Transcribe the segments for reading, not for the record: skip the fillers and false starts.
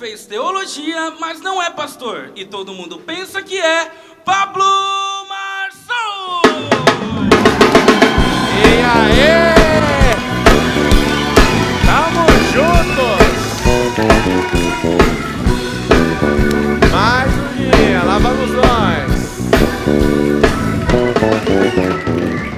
fez teologia, mas não é pastor. E todo mundo pensa que é Pablo Marçom! E aí? Tamo juntos! Mais um dia, lá vamos nós!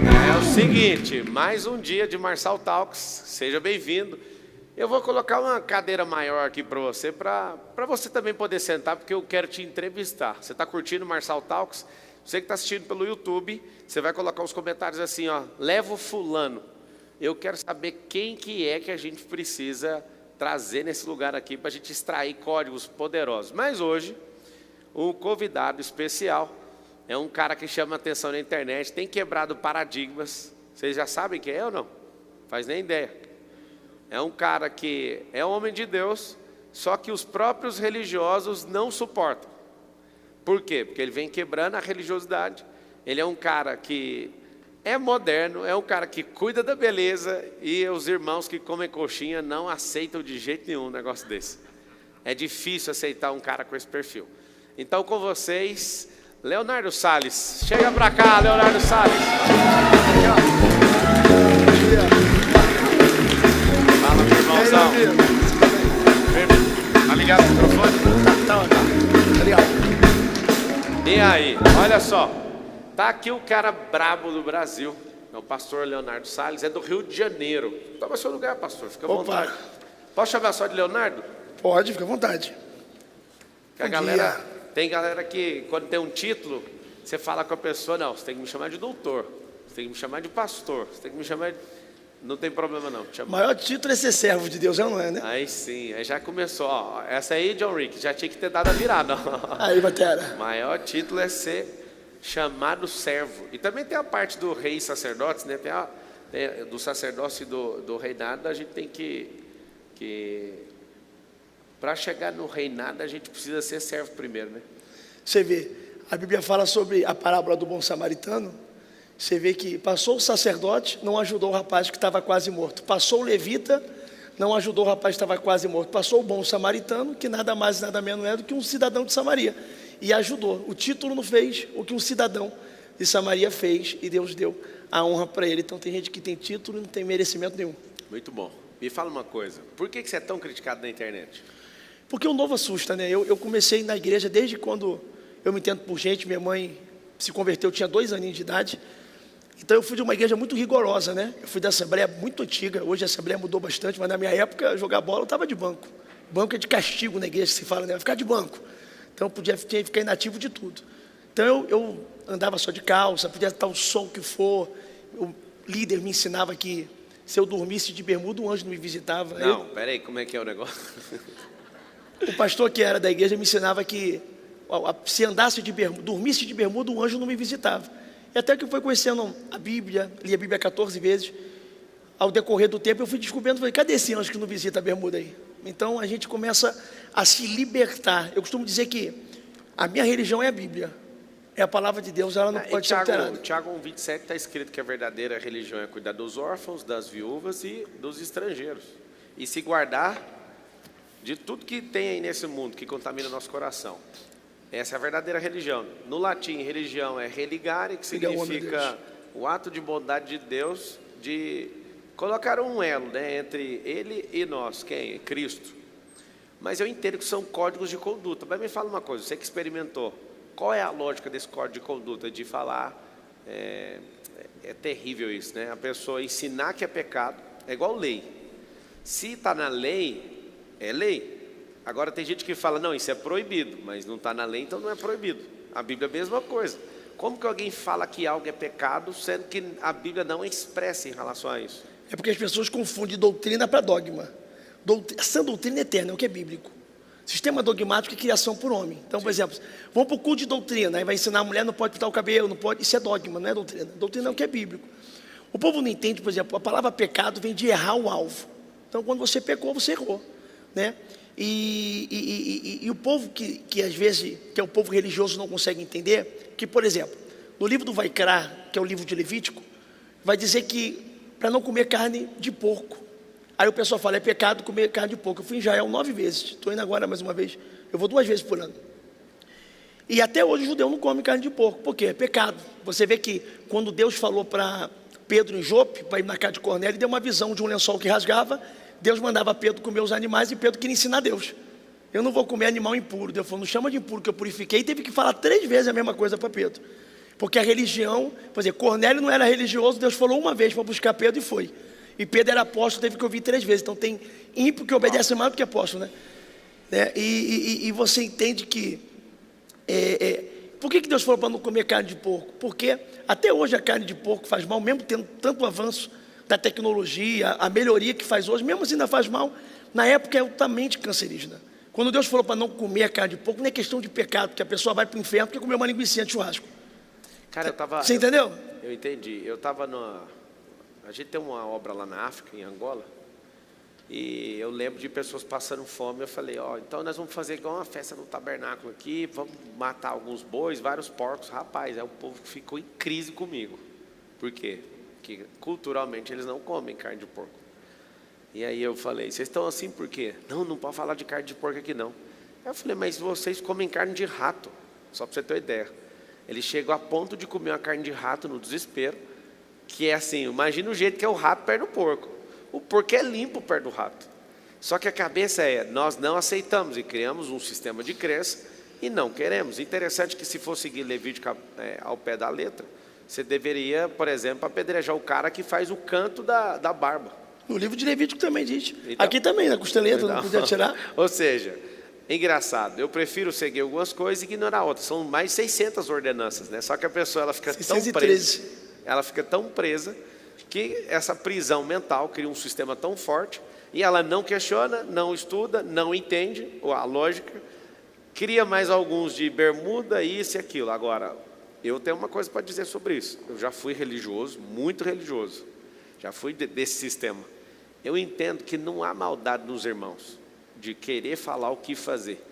É o seguinte, mais um dia de Marçal Talks, seja bem-vindo. Eu vou colocar uma cadeira maior aqui para você também poder sentar, porque eu quero te entrevistar. Você está curtindo Marçal Talks? Você que está assistindo pelo YouTube, você vai colocar os comentários assim, ó, leva o fulano. Eu quero saber quem que é que a gente precisa trazer nesse lugar aqui para a gente extrair códigos poderosos. Mas hoje, o convidado especial é um cara que chama atenção na internet, tem quebrado paradigmas. Vocês já sabem quem é ou não? Faz nem ideia. É um cara que é homem de Deus, só que os próprios religiosos não suportam. Por quê? Porque ele vem quebrando a religiosidade. Ele é um cara que é moderno, é um cara que cuida da beleza, e os irmãos que comem coxinha não aceitam de jeito nenhum um negócio desse. É difícil aceitar um cara com esse perfil. Então, com vocês, Leonardo Salles. Chega pra cá, Leonardo Salles. Fala, meu irmãozão. Tá ligado o microfone? Tá ligado. E aí, olha só. Tá aqui o cara brabo do Brasil. É o pastor Leonardo Salles, é do Rio de Janeiro. Toma seu lugar, pastor, fica à vontade. Posso chamar só de Leonardo? Pode, fica à vontade. Que a galera, tem galera que, quando tem um título, você fala com a pessoa, não, você tem que me chamar de doutor, você tem que me chamar de pastor, você tem que me chamar de... Não tem problema não. O maior título é ser servo de Deus, não é, né? Aí sim, aí já começou, ó, essa aí, John Rick, já tinha que ter dado a virada. Aí, Batera. O maior título é ser chamado servo. E também tem a parte do rei e sacerdotes, né? Do sacerdócio e do reinado, a gente tem que para chegar no reinado, a gente precisa ser servo primeiro, né? Você vê, a Bíblia fala sobre a parábola do bom samaritano. Você vê que passou o sacerdote, não ajudou o rapaz que estava quase morto. Passou o levita, não ajudou o rapaz que estava quase morto. Passou o bom samaritano, que nada mais nada menos é do que um cidadão de Samaria, e ajudou. O título não fez o que um cidadão de Samaria fez, e Deus deu a honra para ele. Então tem gente que tem título e não tem merecimento nenhum. Muito bom. Me fala uma coisa, por que você é tão criticado na internet? Porque o novo assusta, né? Eu comecei na igreja desde quando eu me entendo por gente. Minha mãe se converteu, eu tinha 2 aninhos de idade. Então eu fui de uma igreja muito rigorosa, né? Eu fui da Assembleia muito antiga. Hoje a Assembleia mudou bastante, mas na minha época, jogar bola eu estava de banco. Banco é de castigo na igreja, que se fala, né? Ficar de banco. Então eu tinha que ficar inativo de tudo. Então eu andava só de calça, podia estar o sol que for. O líder me ensinava que se eu dormisse de bermuda, um anjo não me visitava. Não, peraí, como é que é o negócio? O pastor que era da igreja me ensinava que se andasse de bermuda, dormisse de bermuda, um anjo não me visitava. E até que eu fui conhecendo a Bíblia, li a Bíblia 14 vezes, ao decorrer do tempo eu fui descobrindo, falei, cadê esse anjo que não visita a bermuda aí? Então a gente começa a se libertar. Eu costumo dizer que a minha religião é a Bíblia, é a palavra de Deus, ela não pode ser alterada. Tiago 1,27 está escrito que a verdadeira religião é cuidar dos órfãos, das viúvas e dos estrangeiros. E se guardar de tudo que tem aí nesse mundo que contamina nosso coração. Essa é a verdadeira religião. No latim, religião é religare, que significa o ato de bondade de Deus, de colocar um elo, né, entre Ele e nós. Quem? Cristo. Mas eu entendo que são códigos de conduta. Mas me fala uma coisa, você que experimentou, qual é a lógica desse código de conduta? De falar, é terrível isso, né? A pessoa ensinar que é pecado, é igual lei. Se está na lei, é lei. Agora tem gente que fala, não, isso é proibido, mas não está na lei, então não é proibido. A Bíblia é a mesma coisa. Como que alguém fala que algo é pecado, sendo que a Bíblia não é expressa em relação a isso? É porque as pessoas confundem doutrina para dogma. Essa doutrina eterna é o que é bíblico. Sistema dogmático é criação por homem. Então, por exemplo, vamos para o culto de doutrina, aí vai ensinar a mulher não pode pintar o cabelo, não pode, isso é dogma, não é doutrina. Doutrina é o que é bíblico. O povo não entende, por exemplo, a palavra pecado vem de errar o alvo. Então, quando você pecou, você errou, né? E o povo que às vezes, que é o povo religioso, não consegue entender, que, por exemplo, no livro do Vaikra, que é o livro de Levítico, vai dizer que para não comer carne de porco, Aí o pessoal fala, é pecado comer carne de porco. Eu fui em Israel 9 vezes, estou indo agora mais uma vez. Eu vou 2 vezes por ano. E até hoje o judeu não come carne de porco, porque é pecado. Você vê que quando Deus falou para Pedro em Jope, para ir na casa de Cornélio, deu uma visão de um lençol que rasgava, Deus mandava Pedro comer os animais e Pedro queria ensinar Deus. Eu não vou comer animal impuro. Deus falou, não chama de impuro que eu purifiquei, e teve que falar 3 vezes a mesma coisa para Pedro. Porque a religião, por exemplo, Cornélio não era religioso, Deus falou uma vez para buscar Pedro e foi. E Pedro era apóstolo, teve que ouvir 3 vezes. Então tem ímpio que obedece mais do que apóstolo, né? E você entende que por que Deus falou para não comer carne de porco? Porque até hoje a carne de porco faz mal, mesmo tendo tanto avanço da tecnologia, a melhoria que faz hoje, mesmo assim ainda faz mal. Na época é altamente cancerígena. Quando Deus falou para não comer a carne de porco, não é questão de pecado, porque a pessoa vai para o inferno porque comeu uma linguiça de churrasco. Cara, Você entendeu? Eu entendi. Eu estava a gente tem uma obra lá na África, em Angola, e eu lembro de pessoas passando fome. Eu falei, então nós vamos fazer igual uma festa no tabernáculo aqui, vamos matar alguns bois, vários porcos. Rapaz, aí o povo ficou em crise comigo. Por quê? Porque culturalmente eles não comem carne de porco. E aí eu falei, vocês estão assim por quê? Não pode falar de carne de porco aqui não. Aí eu falei, mas vocês comem carne de rato, só para você ter uma ideia. Eles chegam a ponto de comer uma carne de rato no desespero, que é assim, imagina o jeito que é o rato perto do porco. O porco é limpo perto do rato. Só que a cabeça nós não aceitamos e criamos um sistema de crença e não queremos. Interessante que se for seguir Levítico ao pé da letra, você deveria, por exemplo, apedrejar o cara que faz o canto da barba. No livro de Levítico também diz. Então, aqui também, na costeleta, não podia tirar. Ou seja, é engraçado, eu prefiro seguir algumas coisas e ignorar outras. São mais 600 ordenanças, né? Só que a pessoa ela fica 613. tão presa. Ela fica tão presa que essa prisão mental cria um sistema tão forte e ela não questiona, não estuda, não entende a lógica, cria mais alguns de bermuda, isso e aquilo. Agora, eu tenho uma coisa para dizer sobre isso. Eu já fui religioso, muito religioso, já fui desse sistema. Eu entendo que não há maldade nos irmãos de querer falar o que fazer.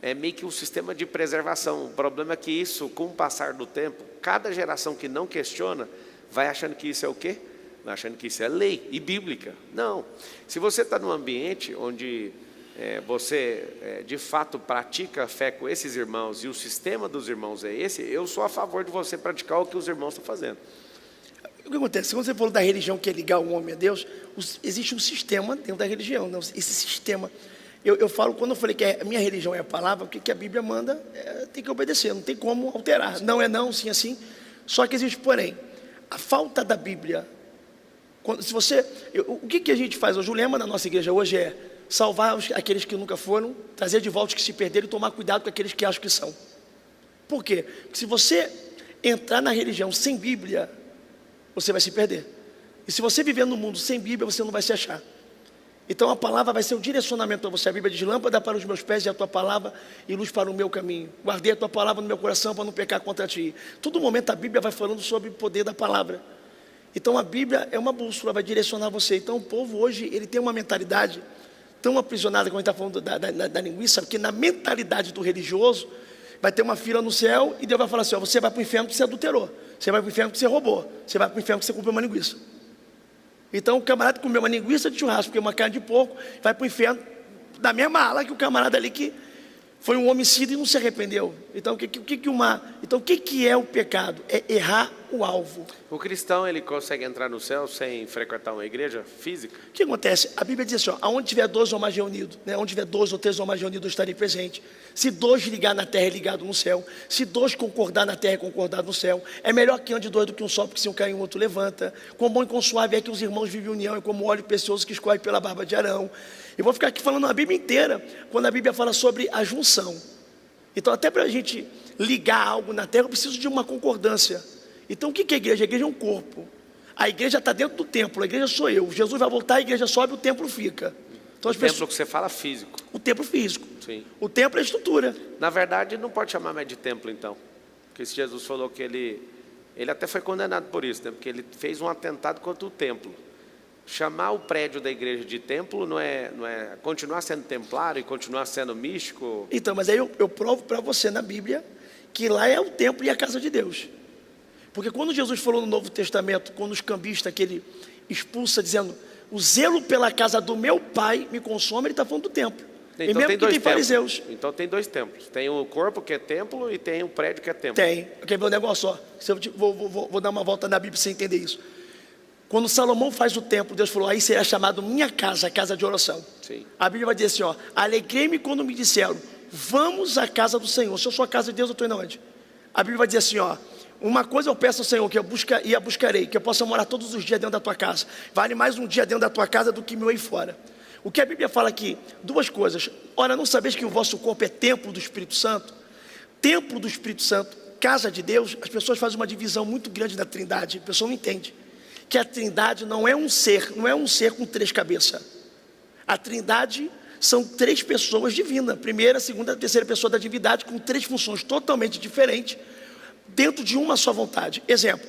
É meio que um sistema de preservação. O problema é que isso, com o passar do tempo, cada geração que não questiona, vai achando que isso é o quê? Vai achando que isso é lei e bíblica. Não. Se você está num ambiente onde você, de fato, pratica a fé com esses irmãos e o sistema dos irmãos é esse, eu sou a favor de você praticar o que os irmãos estão fazendo. O que acontece? Quando você falou da religião que é ligar o homem a Deus, existe um sistema dentro da religião. Não? Esse sistema... Eu falo, quando eu falei que a minha religião é a palavra, porque que a Bíblia manda, tem que obedecer, não tem como alterar. Não é não, sim é sim. Só que existe, porém, a falta da Bíblia. O que a gente faz hoje? O lema na nossa igreja hoje é salvar aqueles que nunca foram, trazer de volta os que se perderam e tomar cuidado com aqueles que acham que são. Por quê? Porque se você entrar na religião sem Bíblia, você vai se perder. E se você viver no mundo sem Bíblia, você não vai se achar. Então a palavra vai ser o direcionamento para você. A Bíblia diz, lâmpada para os meus pés e a tua palavra e luz para o meu caminho. Guardei a tua palavra no meu coração para não pecar contra ti. Todo momento a Bíblia vai falando sobre o poder da palavra. Então a Bíblia é uma bússola, vai direcionar você. Então o povo hoje, ele tem uma mentalidade tão aprisionada, como a gente está falando da linguiça, porque na mentalidade do religioso, vai ter uma fila no céu e Deus vai falar assim, você vai para o inferno porque você adulterou. Você vai para o inferno porque você roubou. Você vai para o inferno porque você comprou uma linguiça. Então o camarada comeu uma linguiça de churrasco, porque uma carne de porco, vai para o inferno da mesma ala que o camarada ali que foi um homicídio e não se arrependeu. Então o que é o pecado? É errar o alvo. O cristão, ele consegue entrar no céu sem frequentar uma igreja física? O que acontece? A Bíblia diz assim, aonde tiver 2 ou mais reunidos, né? Onde tiver 2 ou 3 ou mais reunidos, eu estarei presente. Se 2 ligar na terra, é ligado no céu. Se 2 concordar na terra, é concordado no céu. É melhor que ande 2 do que um só, porque se um cair, um outro levanta. Com bom e com suave é que os irmãos vivem união, é como óleo precioso que escorre pela barba de Arão. Eu vou ficar aqui falando a Bíblia inteira, quando a Bíblia fala sobre a junção. Então até para a gente ligar algo na terra, eu preciso de uma concordância. Então o que é a igreja? A igreja é um corpo. A igreja está dentro do templo, a igreja sou eu. Jesus vai voltar, a igreja sobe, o templo fica. Então, o templo que você fala físico. O templo físico. Sim. O templo é a estrutura. Na verdade, não pode chamar mais de templo, então. Porque se Jesus falou que ele até foi condenado por isso, né? Porque ele fez um atentado contra o templo. Chamar o prédio da igreja de templo não é continuar sendo templário e continuar sendo místico? Então, mas aí eu provo para você na Bíblia que lá é o templo e a casa de Deus. Porque quando Jesus falou no Novo Testamento, quando os cambistas que ele expulsa, dizendo, o zelo pela casa do meu pai me consome, ele está falando do templo. Então, e mesmo tem que dois tem fariseus. Então tem dois templos. Tem o corpo que é templo e tem o prédio que é templo. Tem. Quer ver um negócio só? Vou dar uma volta na Bíblia para você entender isso. Quando Salomão faz o templo, Deus falou, aí será chamado minha casa, a casa de oração. Sim. A Bíblia vai dizer assim, ó, alegrei-me quando me disseram, vamos à casa do Senhor. Se eu sou a casa de Deus, eu estou indo onde? A Bíblia vai dizer assim, ó, uma coisa eu peço ao Senhor, que eu buscarei, que eu possa morar todos os dias dentro da tua casa. Vale mais um dia dentro da tua casa do que mil aí fora. O que a Bíblia fala aqui? Duas coisas. Ora, não sabeis que o vosso corpo é templo do Espírito Santo? Templo do Espírito Santo, casa de Deus. As pessoas fazem uma divisão muito grande da Trindade. A pessoa não entende que a Trindade não é um ser com três cabeças. A Trindade são três pessoas divinas, primeira, segunda, terceira pessoa da divindade, com três funções totalmente diferentes, dentro de uma só vontade. Exemplo,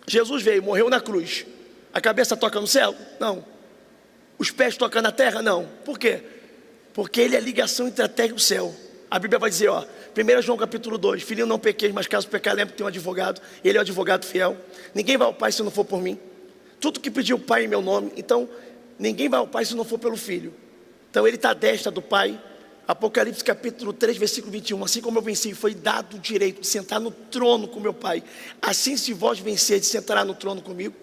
Jesus veio, morreu na cruz, a cabeça toca no céu? Não. Os pés tocam na terra? Não. Por quê? Porque ele é a ligação entre a terra e o céu. A Bíblia vai dizer, ó, 1 João capítulo 2, filhinho, não pequeis, mas caso pecar, lembre que tem um advogado, ele é o advogado fiel. Ninguém vai ao Pai se não for por mim. Tudo que pediu o Pai em meu nome, então ninguém vai ao Pai se não for pelo Filho. Então ele está à destra do Pai. Apocalipse capítulo 3, versículo 21, assim como eu venci, foi dado o direito de sentar no trono com meu Pai. Assim se vós vencerdes, sentará no trono comigo.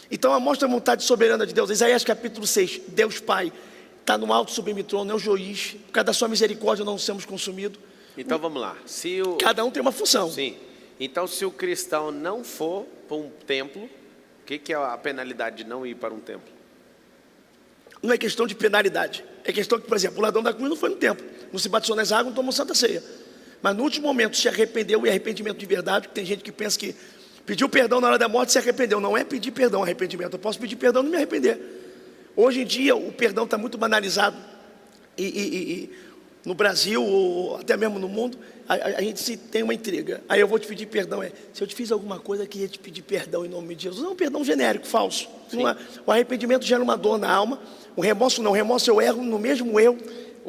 Então mostra a vontade soberana de Deus. Isaías capítulo 6, Deus Pai está no alto sublime trono, é o juiz. Por causa da sua misericórdia não somos consumidos. Então vamos lá. Cada um tem uma função. Sim. Então se o cristão não for para um templo, o que é a penalidade de não ir para um templo? Não é questão de penalidade. É questão que, por exemplo, o ladrão da cruz não foi no templo, não se batizou nas águas, não tomou santa ceia. Mas no último momento se arrependeu, e arrependimento de verdade, porque tem gente que pensa que pediu perdão na hora da morte e se arrependeu. Não é pedir perdão, arrependimento. Eu posso pedir perdão e não me arrepender. Hoje em dia o perdão está muito banalizado. E no Brasil, ou até mesmo no mundo, a gente tem uma intriga. Aí eu vou te pedir perdão. Se eu te fiz alguma coisa, eu queria te pedir perdão em nome de Jesus. Não é um perdão genérico, falso. Não é. O arrependimento gera uma dor na alma. O remorso não. O remorso eu erro no mesmo erro,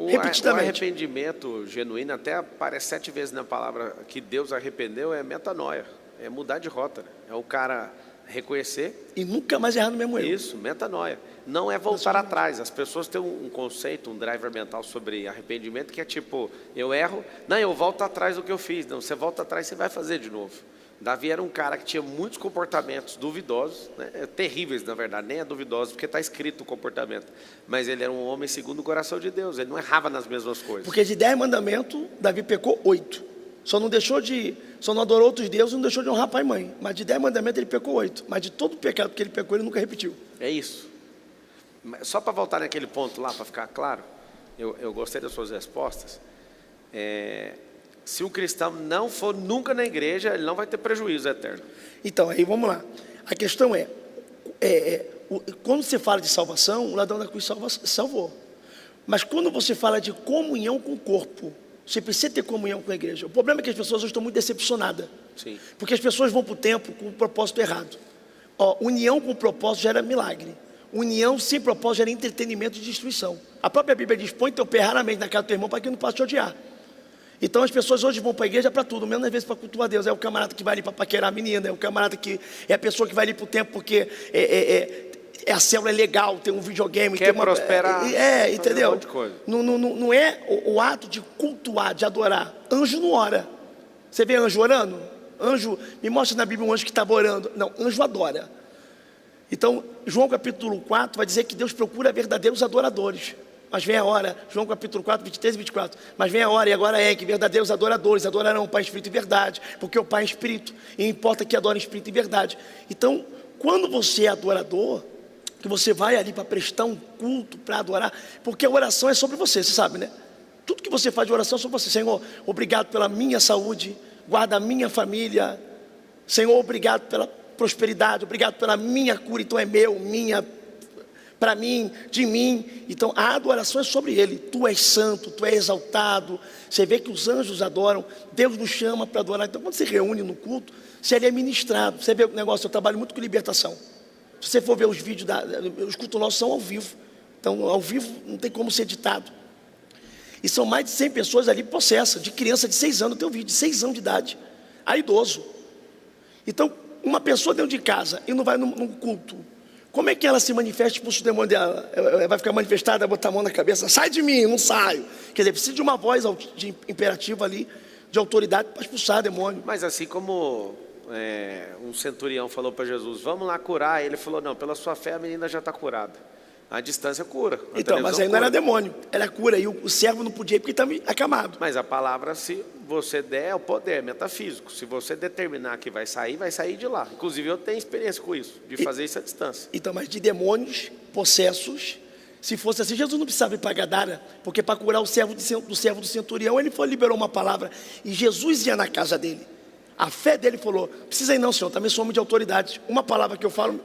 repetidamente. O arrependimento genuíno, até aparece 7 vezes na palavra que Deus arrependeu, é metanoia. É mudar de rota. É o cara reconhecer e nunca mais errar no mesmo erro. Isso, metanoia. Não é voltar atrás. As pessoas têm um conceito, um driver mental sobre arrependimento que é tipo, eu erro, não, eu volto atrás do que eu fiz. Não, você volta atrás, você vai fazer de novo. Davi era um cara que tinha muitos comportamentos duvidosos, né? Terríveis na verdade, nem é duvidoso porque está escrito o comportamento, mas ele era um homem segundo o coração de Deus, ele não errava nas mesmas coisas. Porque de 10 mandamentos, Davi pecou 8. Só não adorou outros deuses e não deixou de honrar pai e mãe. Mas de 10 mandamentos ele pecou 8. Mas de todo o pecado que ele pecou, ele nunca repetiu. É isso. Só para voltar naquele ponto lá, para ficar claro, eu gostei das suas respostas. Se um cristão não for nunca na igreja, ele não vai ter prejuízo eterno. Então, aí vamos lá. A questão quando você fala de salvação, o ladrão da cruz salvou. Mas quando você fala de comunhão com o corpo, você precisa ter comunhão com a igreja. O problema é que as pessoas hoje estão muito decepcionadas. Sim. Porque as pessoas vão para o templo com o propósito errado. União com propósito gera milagre. União sem propósito gera entretenimento e destruição. A própria Bíblia diz, põe teu pé raramente na casa do teu irmão para que não possa te odiar. Então as pessoas hoje vão para a igreja para tudo, menos às vezes para cultuar Deus. É o camarada que vai ali para paquerar a menina, é o camarada que é a pessoa que vai ali para o templo porque a célula é legal, tem um videogame, quer prosperar, entendeu? Um monte de coisa. Não é o ato de cultuar, de adorar. Anjo não ora. Você vê anjo orando? Anjo, me mostra na Bíblia um anjo que estava orando. Não, anjo adora. Então, João capítulo 4 vai dizer que Deus procura verdadeiros adoradores. Mas vem a hora, João capítulo 4, 23 e 24. Mas vem a hora, e agora que verdadeiros adoradores adorarão o Pai em espírito e verdade. Porque o Pai é espírito, e importa que adore em espírito e verdade. Então, quando você é adorador, que você vai ali para prestar um culto, para adorar, porque a oração é sobre você sabe, né? Tudo que você faz de oração é sobre você. Senhor, obrigado pela minha saúde, guarda a minha família. Senhor, obrigado pela prosperidade, obrigado pela minha cura. Então é meu, minha, para mim, de mim. Então a adoração é sobre Ele. Tu és santo, tu és exaltado. Você vê que os anjos adoram, Deus nos chama para adorar. Então quando se reúne no culto, se ele é ministrado. Você vê o negócio, eu trabalho muito com libertação. Se você for ver os vídeos, os cultos nossos são ao vivo. Então, ao vivo não tem como ser editado. E são mais de 100 pessoas ali possessas, de criança de 6 anos, tem um vídeo de 6 anos de idade, a idoso. Então, uma pessoa dentro de casa e não vai num culto Como é que ela se manifesta, expulsa o demônio dela? Ela vai ficar manifestada, botar a mão na cabeça, sai de mim, não saio. Quer dizer, precisa de uma voz imperativa ali, de autoridade para expulsar demônio. Mas assim como um centurião falou para Jesus, vamos lá curar, ele falou, não, pela sua fé a menina já está curada. A distância cura. Então, mas aí não era demônio, era cura. E o servo não podia ir porque estava acamado. Mas a palavra, se você der, é o poder metafísico. Se você determinar que vai sair de lá. Inclusive, eu tenho experiência com isso, de fazer isso à distância. Então, mas de demônios, possessos, se fosse assim, Jesus não precisava ir para Gadara, porque para curar o servo do centurião, ele liberou uma palavra. E Jesus ia na casa dele. A fé dele falou, precisa ir não, senhor, também sou homem de autoridade. Uma palavra que eu falo...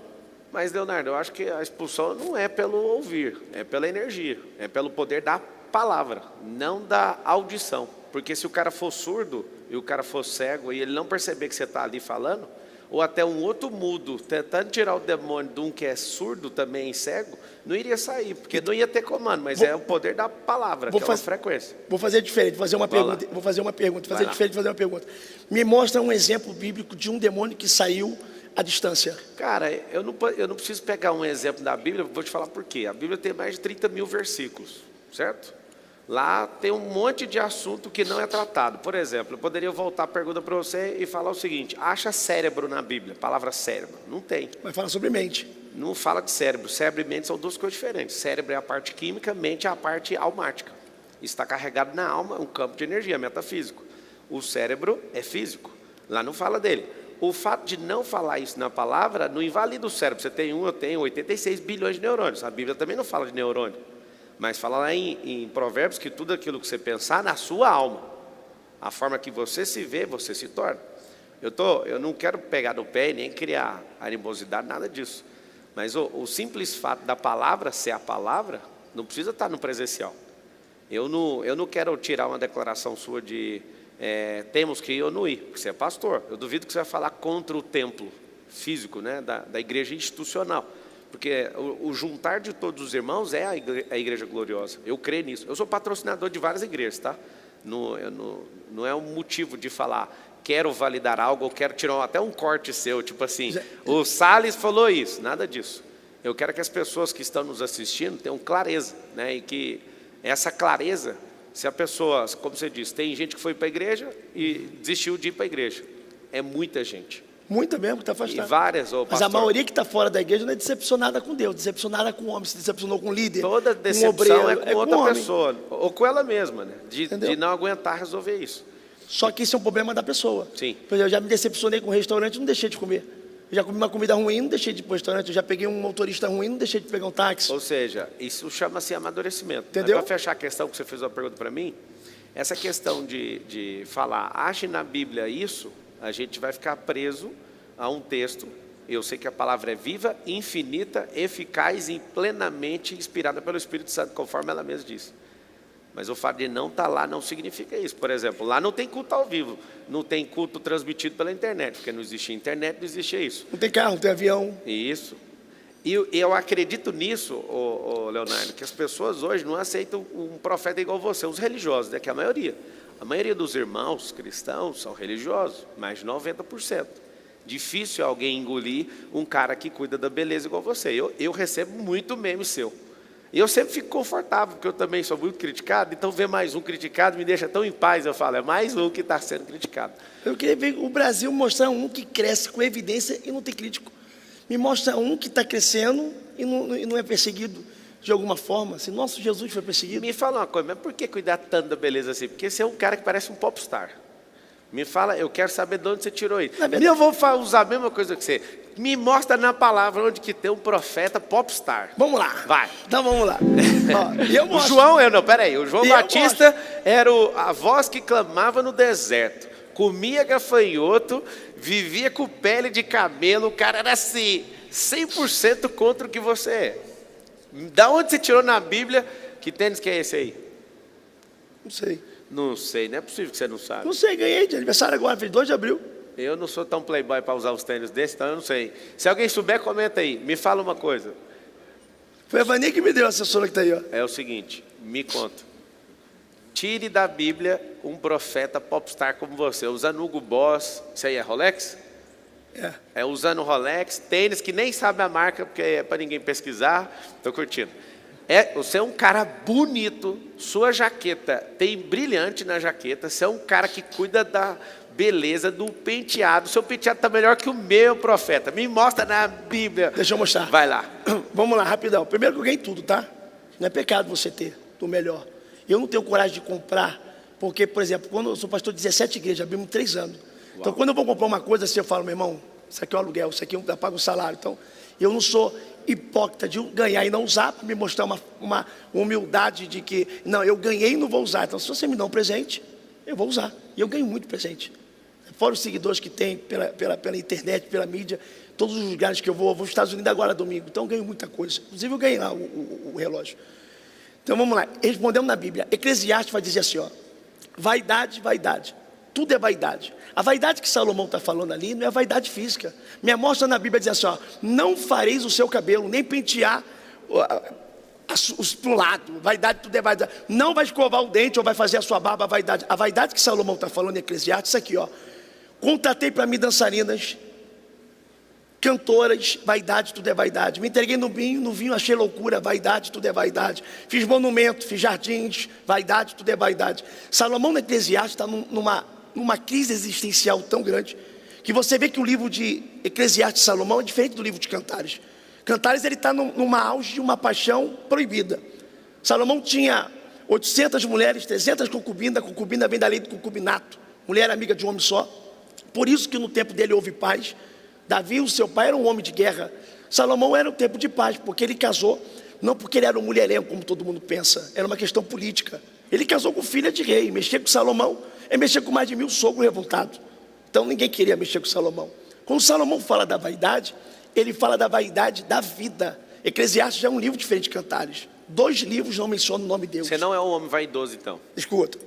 Mas, Leonardo, eu acho que a expulsão não é pelo ouvir, é pela energia, é pelo poder da palavra, não da audição. Porque se o cara for surdo e o cara for cego e ele não perceber que você está ali falando, ou até um outro mudo tentando tirar o demônio de um que é surdo também cego, não iria sair, porque não ia ter comando, mas é o poder da palavra, que é uma frequência. Vou fazer diferente, fazer uma pergunta. Me mostra um exemplo bíblico de um demônio que saiu à distância. Cara, eu não preciso pegar um exemplo da Bíblia, vou te falar por quê. A Bíblia tem mais de 30 mil versículos, certo? Lá tem um monte de assunto que não é tratado. Por exemplo, eu poderia voltar a pergunta para você e falar o seguinte, acha cérebro na Bíblia, palavra cérebro, não tem. Mas fala sobre mente. Não fala de cérebro, cérebro e mente são duas coisas diferentes. Cérebro é a parte química, mente é a parte almática. Está carregado na alma, é um campo de energia metafísico. O cérebro é físico, lá não fala dele. O fato de não falar isso na palavra não invalida o cérebro. Você tem eu tenho 86 bilhões de neurônios. A Bíblia também não fala de neurônio. Mas fala lá em Provérbios que tudo aquilo que você pensar na sua alma, a forma que você se vê, você se torna. Eu não quero pegar no pé e nem criar animosidade, nada disso. Mas o simples fato da palavra ser a palavra, não precisa estar no presencial. Eu não quero tirar uma declaração sua de... temos que ir ou não ir, porque você é pastor. Eu duvido que você vai falar contra o templo físico, né, da igreja institucional, porque o juntar de todos os irmãos é a igreja gloriosa. Eu creio nisso. Eu sou patrocinador de várias igrejas, tá? Não é um motivo de falar quero validar algo ou quero tirar até um corte seu, tipo assim, o Salles falou isso, nada disso. Eu quero que as pessoas que estão nos assistindo tenham clareza, né, e que essa clareza, se a pessoa, como você disse, tem gente que foi para a igreja e desistiu de ir para a igreja. É muita gente. Muita mesmo, que está afastada. E várias, mas a maioria que está fora da igreja não é decepcionada com Deus, decepcionada com o homem, se decepcionou com o líder. Toda decepção com o obreiro, é com outra pessoa, ou com ela mesma, né? De não aguentar resolver isso. Só que isso é um problema da pessoa. Sim. Por exemplo, eu já me decepcionei com um restaurante, não deixei de comer. Eu já comi uma comida ruim, não deixei de ir para o restaurante. Eu já peguei um motorista ruim, não deixei de pegar um táxi. Ou seja, isso chama-se amadurecimento. Entendeu? Para fechar a questão que você fez uma pergunta para mim, essa questão de falar, ache na Bíblia isso, a gente vai ficar preso a um texto. Eu sei que a palavra é viva, infinita, eficaz e plenamente inspirada pelo Espírito Santo, conforme ela mesma diz. Mas o fato de não estar lá não significa isso. Por exemplo, lá não tem culto ao vivo, não tem culto transmitido pela internet, porque não existia internet, não existia isso. Não tem carro, não tem avião. Isso. E eu acredito nisso, Leonardo, que as pessoas hoje não aceitam um profeta igual você, os religiosos, né, que é a maioria. A maioria dos irmãos cristãos são religiosos, mais de 90%. Difícil alguém engolir um cara que cuida da beleza igual você. Eu recebo muito meme seu. E eu sempre fico confortável, porque eu também sou muito criticado, então ver mais um criticado me deixa tão em paz. Eu falo, é mais um que está sendo criticado. Eu queria ver o Brasil mostrar um que cresce com evidência e não tem crítico. Me mostra um que está crescendo e não é perseguido de alguma forma. Assim, nosso Jesus foi perseguido. Me fala uma coisa, mas por que cuidar tanto da beleza assim? Porque você é um cara que parece um popstar. Me fala, eu quero saber de onde você tirou isso. E eu vou usar a mesma coisa que você. Me mostra na palavra onde que tem um profeta popstar. Vamos lá. Vai. Então vamos lá. Ó, o João, o João Batista era a voz que clamava no deserto. Comia gafanhoto, vivia com pele de camelo. O cara era assim, 100% contra o que você é. Da onde você tirou na Bíblia? Que tênis que é esse aí? Não sei. Não sei, não é possível que você não sabe. Não sei, ganhei de aniversário agora, fez 2 de abril. Eu não sou tão playboy para usar os tênis desses, então eu não sei. Se alguém souber, comenta aí. Me fala uma coisa. Foi a Vani que me deu a assessora que está aí, ó. É o seguinte, me conta. Tire da Bíblia um profeta popstar como você, usando Hugo Boss. Isso aí é Rolex? É usando Rolex, tênis que nem sabe a marca, porque é para ninguém pesquisar. Tô curtindo. Você é um cara bonito, sua jaqueta tem brilhante na jaqueta, você é um cara que cuida da beleza do penteado. Seu penteado está melhor que o meu, profeta. Me mostra na Bíblia. Deixa eu mostrar. Vai lá. Vamos lá, rapidão. Primeiro que eu ganhei tudo, tá? Não é pecado você ter do melhor. Eu não tenho coragem de comprar, porque, por exemplo, quando eu sou pastor de 17 igrejas, abrimos 3 anos. Uau. Então, quando eu vou comprar uma coisa assim, eu falo, meu irmão, isso aqui é o aluguel, isso aqui eu pago o salário. Então, eu não sou hipócrita de ganhar e não usar, para me mostrar uma humildade de que, não, eu ganhei e não vou usar. Então, se você me dá um presente, eu vou usar. E eu ganho muito presente. Fora os seguidores que tem pela internet, pela mídia, todos os lugares que eu vou aos Estados Unidos agora domingo, então eu ganho muita coisa. Inclusive eu ganhei lá o relógio. Então vamos lá, respondendo na Bíblia, Eclesiastes vai dizer assim, ó, vaidade, vaidade, tudo é vaidade. A vaidade que Salomão está falando ali não é a vaidade física. Me mostra na Bíblia diz assim, ó, não fareis o seu cabelo, nem pentear para um lado, vaidade, tudo é vaidade. Não vai escovar o dente ou vai fazer a sua barba, vaidade. A vaidade que Salomão está falando em Eclesiastes, isso aqui, ó. Contratei para mim dançarinas, cantoras, vaidade, tudo é vaidade. Me entreguei no vinho achei loucura, vaidade, tudo é vaidade. Fiz monumento, fiz jardins, vaidade, tudo é vaidade. Salomão no Eclesiastes está numa crise existencial tão grande, que você vê que o livro de Eclesiastes de Salomão é diferente do livro de Cantares. Cantares ele está numa auge de uma paixão proibida. Salomão tinha 800 mulheres, 300 concubinas, a concubina vem da lei do concubinato, mulher amiga de um homem só. Por isso que no tempo dele houve paz. Davi, o seu pai, era um homem de guerra. Salomão era um tempo de paz, porque ele casou, não porque ele era um mulherengo, como todo mundo pensa, era uma questão política. Ele casou com filha de rei, mexer com Salomão é mexer com mais de 1000 sogros revoltados. Então ninguém queria mexer com Salomão. Quando Salomão fala da vaidade, ele fala da vaidade da vida. Eclesiastes já é um livro diferente de Cantares. 2 livros não mencionam o nome de Deus. Você não é um homem vaidoso, então? Escuta.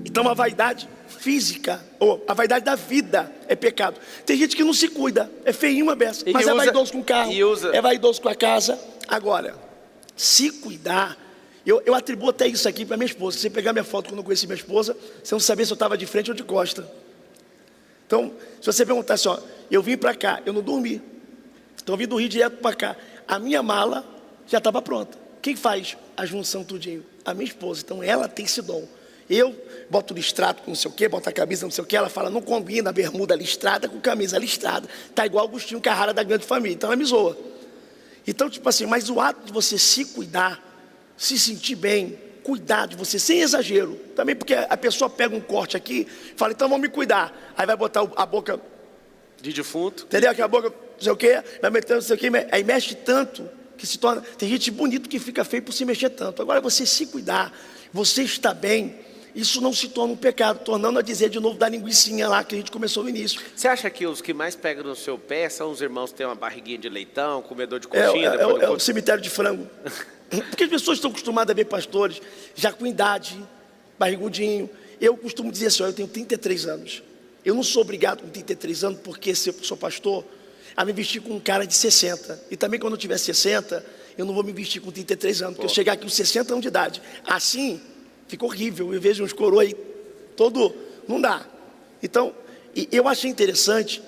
Então a vaidade física, ou a vaidade da vida é pecado. Tem gente que não se cuida, é feinho a beça, mas é vaidoso com o carro, é vaidoso com a casa. Agora, se cuidar, eu atribuo até isso aqui para minha esposa. Se você pegar minha foto quando eu conheci minha esposa, você não sabia se eu estava de frente ou de costa. Então, se você perguntar assim, ó, eu vim para cá, eu não dormi, então eu vim do Rio direto para cá, a minha mala já estava pronta. Quem faz a junção tudinho? A minha esposa. Então ela tem esse dom. Eu boto listrado com não sei o que, boto a camisa não sei o que, ela fala, não combina a bermuda listrada com camisa listrada, tá igual Agostinho Carrara da Grande Família, então ela me zoa. Então, tipo assim, mas o ato de você se cuidar, se sentir bem, cuidar de você, sem exagero, também porque a pessoa pega um corte aqui, fala, então vamos me cuidar, aí vai botar a boca de defunto, entendeu? Que a boca, não sei o que, vai metendo não sei o que, aí mexe tanto, que se torna, tem gente bonito que fica feio por se mexer tanto. Agora você se cuidar, você está bem, isso não se torna um pecado, tornando a dizer de novo da linguicinha lá que a gente começou no início. Você acha que os que mais pegam no seu pé são os irmãos que têm uma barriguinha de leitão, comedor de coxinha? É o cemitério de frango. Porque as pessoas estão acostumadas a ver pastores já com idade, barrigudinho. Eu costumo dizer assim, eu tenho 33 anos. Eu não sou obrigado com 33 anos, porque se eu sou pastor, a me vestir com um cara de 60. E também quando eu tiver 60, eu não vou me vestir com 33 anos, porque eu chegar aqui com 60 anos de idade. Assim, fica horrível. Eu vejo uns coroa aí, todo... Não dá. Então, eu achei interessante,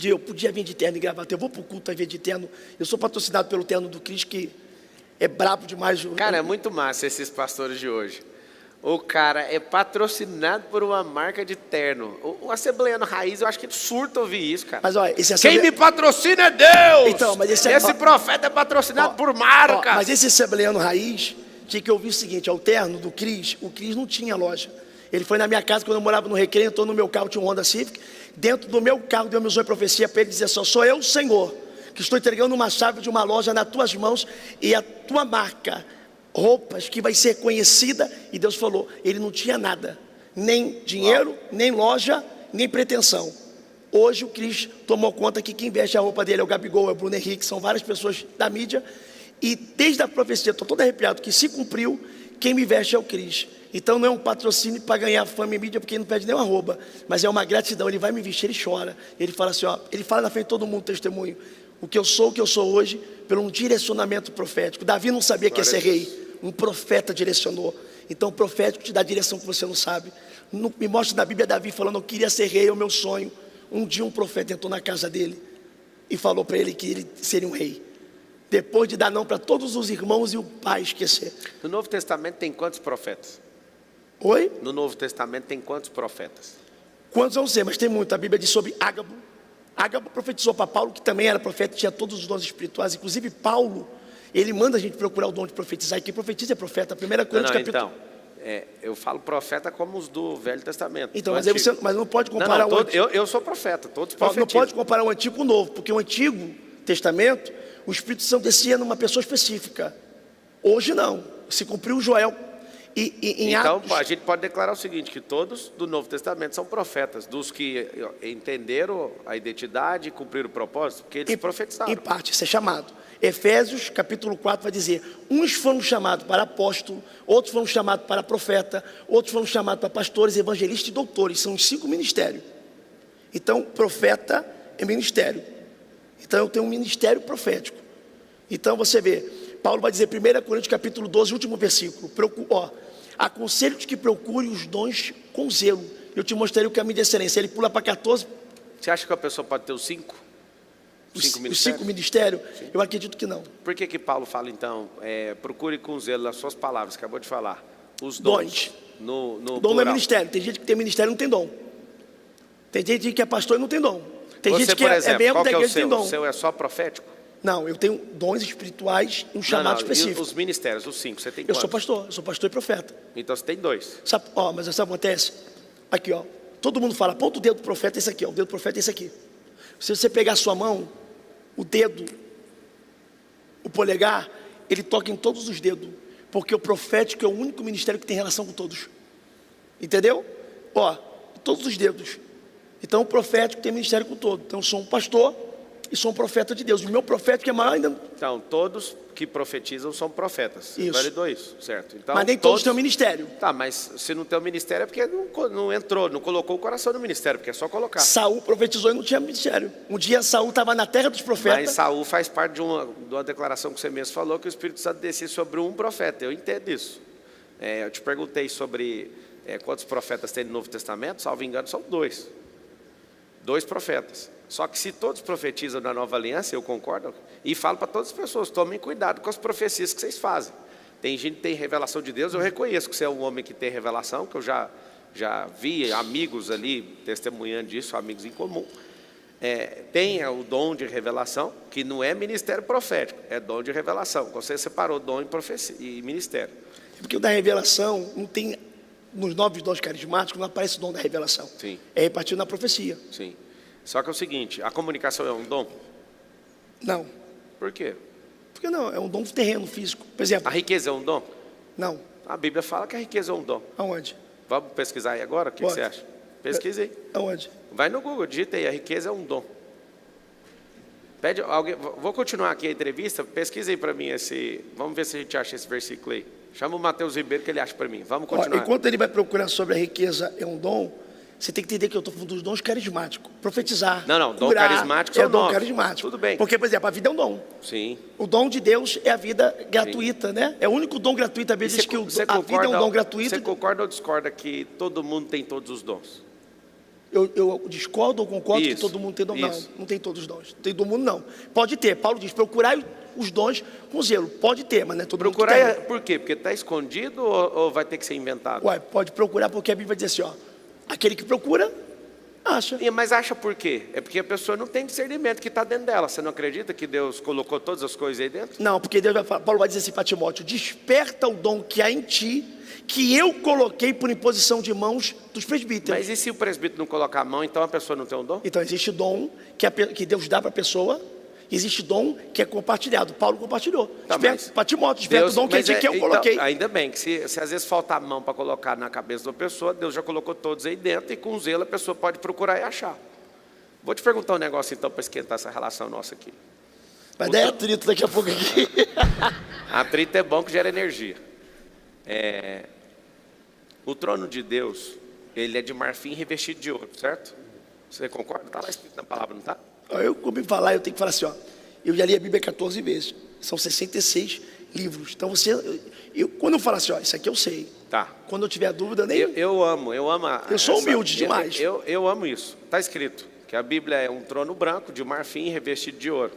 eu podia vir de terno e gravata. Eu vou para o culto a vir de terno. Eu sou patrocinado pelo terno do Cristo, que é brabo demais. Cara, é muito massa esses pastores de hoje. O cara é patrocinado por uma marca de terno. O Assembleiano Raiz, eu acho que ele surta ouvir isso, cara. Mas olha, Quem me patrocina é Deus! Então, mas esse profeta é patrocinado por marca. Mas esse Assembleiano Raiz tinha que ouvir o seguinte, o terno do Cris, o Cris não tinha loja. Ele foi na minha casa quando eu morava no Recreio, entrou no meu carro, tinha um Honda Civic. Dentro do meu carro, Deus me usou em profecia para ele dizer só, sou eu, Senhor, que estou entregando uma chave de uma loja nas tuas mãos e a tua marca, roupas que vai ser conhecida. E Deus falou, ele não tinha nada, nem dinheiro, nem loja, nem pretensão. Hoje o Cris tomou conta que quem veste a roupa dele é o Gabigol, é o Bruno Henrique, são várias pessoas da mídia. E desde a profecia, estou todo arrepiado, que se cumpriu, quem me veste é o Cris. Então não é um patrocínio para ganhar fama e mídia, porque ele não pede nem uma arroba, mas é uma gratidão. Ele vai me vestir, ele chora, ele fala assim, ele fala na frente de todo mundo, testemunho, o que eu sou hoje, pelo um direcionamento profético. Davi não sabia que ia ser rei, um profeta direcionou. Então o profético te dá a direção que você não sabe. Me mostra na Bíblia Davi falando, eu queria ser rei, é o meu sonho. Um dia um profeta entrou na casa dele e falou para ele que ele seria um rei. Depois de dar não para todos os irmãos e o pai esquecer. No Novo Testamento tem quantos profetas? Oi? No Novo Testamento tem quantos profetas? Quantos eu não sei, mas tem muito. A Bíblia diz sobre Ágabo. Ágabo profetizou para Paulo, que também era profeta, tinha todos os dons espirituais. Inclusive Paulo, ele manda a gente procurar o dom de profetizar. E quem profetiza é profeta. 1 Coríntios capítulo... Então, eu falo profeta como os do Velho Testamento. Então, mas não pode comparar o Antigo. Eu sou profeta, todos profetizam. Não pode comparar o Antigo com o Novo, porque o Antigo Testamento, o Espírito Santo descia numa pessoa específica. Hoje não. Se cumpriu Joel. Então, Atos, a gente pode declarar o seguinte, que todos do Novo Testamento são profetas, dos que entenderam a identidade e cumpriram o propósito, porque eles profetizaram. Em parte, isso é chamado. Efésios, capítulo 4, vai dizer, uns foram chamados para apóstolo, outros foram chamados para profeta, outros foram chamados para pastores, evangelistas e doutores. São os 5 ministérios. Então, profeta é ministério. Então, eu tenho um ministério profético. Então, você vê, Paulo vai dizer, 1 Coríntios capítulo 12, último versículo, aconselho-te que procure os dons com zelo. Eu te mostrarei o caminho de excelência. Ele pula para 14. Você acha que a pessoa pode ter os 5? Os 5 ministérios? Sim. Eu acredito que não. Por que Paulo fala, então, procure com zelo nas suas palavras, acabou de falar, os dons. No dom não é ministério. Tem gente que tem ministério e não tem dom. Tem gente que é pastor e não tem dom. Tem gente que é membro da igreja e tem dom. O seu é só profético? Não, eu tenho dons espirituais e um chamado específico. E os ministérios, os 5, você tem quantos? Eu sou pastor e profeta. Então você tem 2. Sabe, mas sabe o que acontece? Aqui, todo mundo fala, ponta o dedo do profeta é esse aqui, o dedo do profeta é esse aqui. Se você pegar a sua mão, o dedo, o polegar, ele toca em todos os dedos, porque o profético é o único ministério que tem relação com todos. Entendeu? Todos os dedos. Então o profético tem ministério com todos. Então eu sou um pastor e sou um profeta de Deus. O meu profético é maior ainda. Então, todos que profetizam são profetas. Isso. Validou isso, certo? Então, mas nem todos têm um ministério. Tá, mas se não tem um ministério é porque não entrou, não colocou o coração no ministério, porque é só colocar. Saul profetizou e não tinha ministério. Um dia Saul estava na terra dos profetas. Mas Saul faz parte de uma declaração que você mesmo falou, que o Espírito Santo descia sobre um profeta. Eu entendo isso. Eu te perguntei sobre quantos profetas tem no Novo Testamento, salvo engano, são 2. 2 profetas. Só que se todos profetizam na nova aliança, eu concordo, e falo para todas as pessoas, tomem cuidado com as profecias que vocês fazem. Tem gente que tem revelação de Deus, eu reconheço que você é um homem que tem revelação, que eu já vi amigos ali testemunhando disso, amigos em comum. Tem o dom de revelação, que não é ministério profético, é dom de revelação. Você separou dom e ministério. Porque o da revelação não tem, nos 9 dons carismáticos, não aparece o dom da revelação. Sim. É repartido na profecia. Sim. Só que é o seguinte, a comunicação é um dom? Não. Por quê? Porque não, é um dom terreno, físico. Por exemplo... A riqueza é um dom? Não. A Bíblia fala que a riqueza é um dom. Aonde? Vamos pesquisar aí agora? O que você acha? Pesquise aí. Aonde? Vai no Google, digita aí, a riqueza é um dom. Pede alguém, vou continuar aqui a entrevista, pesquisa aí para mim vamos ver se a gente acha esse versículo aí. Chama o Mateus Ribeiro que ele acha para mim. Vamos continuar. Enquanto ele vai procurar sobre a riqueza é um dom... Você tem que entender que eu estou falando dos dons carismáticos. Profetizar. Não, dom carismático é dom carismático. Tudo bem. Porque, por exemplo, a vida é um dom. Sim. O dom de Deus é a vida gratuita, sim, né? É o único dom gratuito. A Bíblia diz que a vida é um dom gratuito. Você concorda ou discorda que todo mundo tem todos os dons? Eu discordo ou concordo que todo mundo tem dom? Não tem todos os dons. Não tem todo mundo, não. Pode ter. Paulo diz, procurai os dons com zelo. Pode ter, mas não é todo mundo que tem. Por quê? Porque está escondido ou vai ter que ser inventado? Pode procurar porque a Bíblia diz assim, aquele que procura, acha. Mas acha por quê? É porque a pessoa não tem discernimento que está dentro dela. Você não acredita que Deus colocou todas as coisas aí dentro? Não, porque Paulo vai dizer assim para Timóteo, desperta o dom que há em ti, que eu coloquei por imposição de mãos dos presbíteros. Mas e se o presbítero não colocar a mão, então a pessoa não tem um dom? Então existe dom que Deus dá para a pessoa, existe dom que é compartilhado. Paulo compartilhou. Para Timóteo, desperta o dom que eu coloquei. Então, ainda bem que se às vezes falta a mão para colocar na cabeça da pessoa, Deus já colocou todos aí dentro e com zelo a pessoa pode procurar e achar. Vou te perguntar um negócio então para esquentar essa relação nossa aqui. Vai dar atrito daqui a pouco aqui. Atrito é bom que gera energia. O trono de Deus, ele é de marfim revestido de ouro, certo? Você concorda? Está lá escrito na palavra, não está? Eu, como falar, eu tenho que falar assim, eu já li a Bíblia 14 vezes, são 66, livros. Então quando eu falo assim, ó, isso aqui eu sei. Tá. Quando eu tiver dúvida, nem... Eu amo. Eu sou humilde demais. Eu amo isso. Está escrito que a Bíblia é um trono branco de marfim revestido de ouro.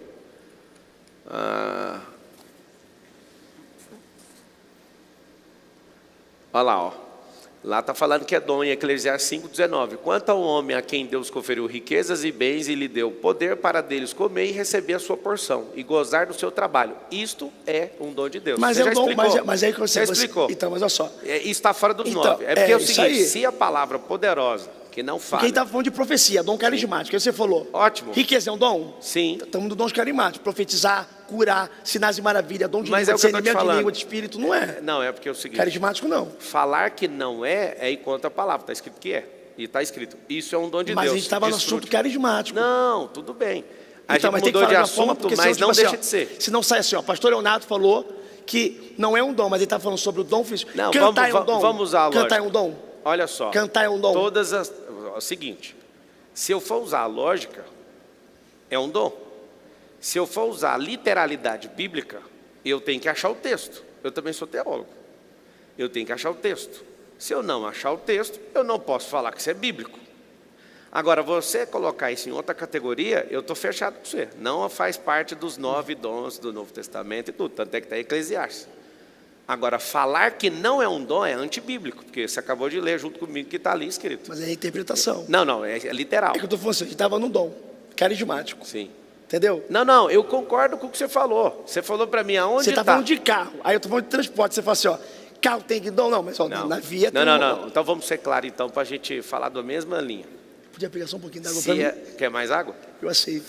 Olha lá, ó. Lá está falando que é dom em Eclesiastes 5,19. Quanto ao homem a quem Deus conferiu riquezas e bens e lhe deu poder para deles comer e receber a sua porção e gozar do seu trabalho. Isto é um dom de Deus. Mas você é um dom, explicou. mas aí que você explicou. Então, mas olha só. Isso está fora dos Então, 9. É porque é o seguinte, aí. se a palavra poderosa, que não fala... Quem está falando de profecia, dom carismático, aí você falou. Ótimo. Riqueza é um dom? Sim. Estamos no dom carismático. Profetizar, curar, sinais de maravilha, dom de Mas língua, é o que eu tô te discernimento de falando. língua, de espírito, não é. Não, é porque é o seguinte... Carismático não. Falar que não é ir contra a palavra. Está escrito que é. E está escrito. Isso é um dom de Mas Deus. a gente estava no Desfrute. assunto carismático. Não, tudo bem. A Então, gente mas tem que mudou falar de de uma forma, assunto, porque mas senão, não tipo deixa assim, de ser. Se não sai assim, ó, pastor Leonardo falou que não é um dom, mas ele está falando sobre o dom físico. Não, Cantar é um dom. vamos usar a lógica. Cantar é um dom. Olha só. Cantar é um dom. É o seguinte. Se eu for usar a lógica, é um dom. Se eu for usar a literalidade bíblica, eu tenho que achar o texto. Eu também sou teólogo. Eu tenho que achar o texto. Se eu não achar o texto, eu não posso falar que isso é bíblico. Agora, você colocar isso em outra categoria, eu estou fechado com você. Não faz parte dos 9 dons do Novo Testamento e tudo. Tanto é que está em Eclesiastes. Agora, falar que não é um dom é antibíblico, porque você acabou de ler junto comigo que está ali escrito. Mas é interpretação. Não, é literal. É que eu estou falando assim, a gente estava num dom carismático. Sim. Entendeu? Não, eu concordo com o que você falou. Você falou para mim aonde Você está. está falando de carro, aí eu estou falando de transporte. Você fala assim, ó, carro tem que dom? Não, mas ó, na via tem não. Então vamos ser claros então, para a gente falar da mesma linha. Podia pegar só um pouquinho d'água para mim? Quer mais água? Eu aceito.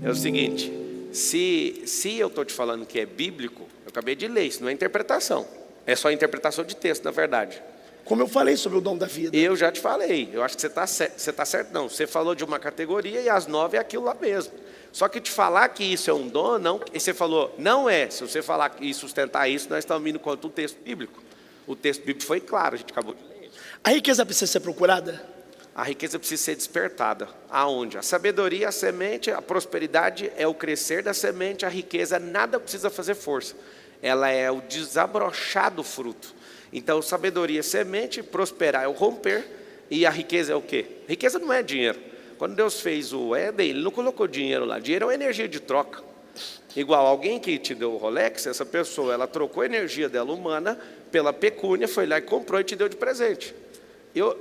É o seguinte, se eu estou te falando que é bíblico, eu acabei de ler, isso não é interpretação. É só interpretação de texto, na verdade. Como eu falei sobre o dom da vida. Eu já te falei, eu acho que você está certo. Não, você falou de uma categoria e as 9 é aquilo lá mesmo. Só que te falar que isso é um dom, não, e você falou, não é. Se você falar e sustentar isso, nós estamos indo contra o texto bíblico. O texto bíblico foi claro, a gente acabou de ler. A riqueza precisa ser procurada? A riqueza precisa ser despertada. Aonde? A sabedoria, a semente, a prosperidade é o crescer da semente, a riqueza nada precisa fazer força. Ela é o desabrochar do fruto. Então, sabedoria é semente, prosperar é o romper, e a riqueza é o quê? Riqueza não é dinheiro. Quando Deus fez o Éden, Ele não colocou dinheiro lá. Dinheiro é uma energia de troca. Igual alguém que te deu o Rolex, essa pessoa, ela trocou a energia dela humana pela pecúnia, foi lá e comprou e te deu de presente.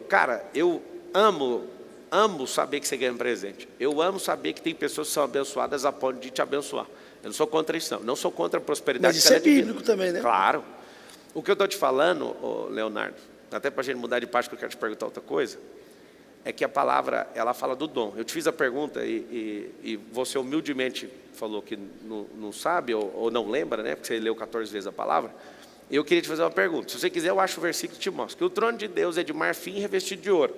Cara, eu amo saber que você ganha um presente. Eu amo saber que tem pessoas que são abençoadas a ponto de te abençoar. Eu não sou contra isso, não sou contra a prosperidade. Mas isso é bíblico também, né? Claro. O que eu estou te falando, Leonardo, até para a gente mudar de parte, porque eu quero te perguntar outra coisa, é que a palavra, ela fala do dom. Eu te fiz a pergunta e você humildemente falou que não sabe ou não lembra, né? Porque você leu 14 vezes a palavra. Eu queria te fazer uma pergunta. Se você quiser, eu acho o versículo e te mostro. Que o trono de Deus é de marfim revestido de ouro.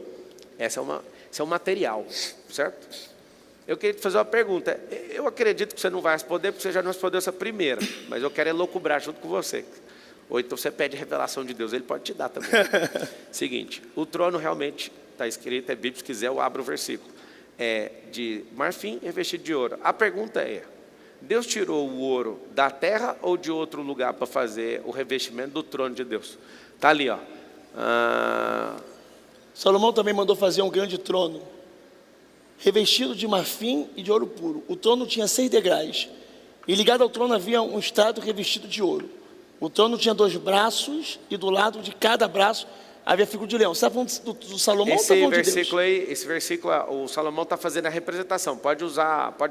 Esse é um material, certo? Eu queria te fazer uma pergunta. Eu acredito que você não vai responder, porque você já não respondeu essa primeira. Mas eu quero elocubrar junto com você. Ou então você pede revelação de Deus, Ele pode te dar também. Seguinte, o trono realmente está escrito, é bíblico, se quiser eu abro o versículo. É de marfim revestido de ouro. A pergunta é, Deus tirou o ouro da terra ou de outro lugar para fazer o revestimento do trono de Deus? Está ali, ó. Salomão também mandou fazer um grande trono, revestido de marfim e de ouro puro. O trono tinha 6 degraus, e ligado ao trono havia um estrado revestido de ouro. O trono tinha 2 braços, e do lado de cada braço havia figura de leão. Você está falando do Salomão ou está falando de Deus? Esse versículo, o Salomão está fazendo a representação. Pode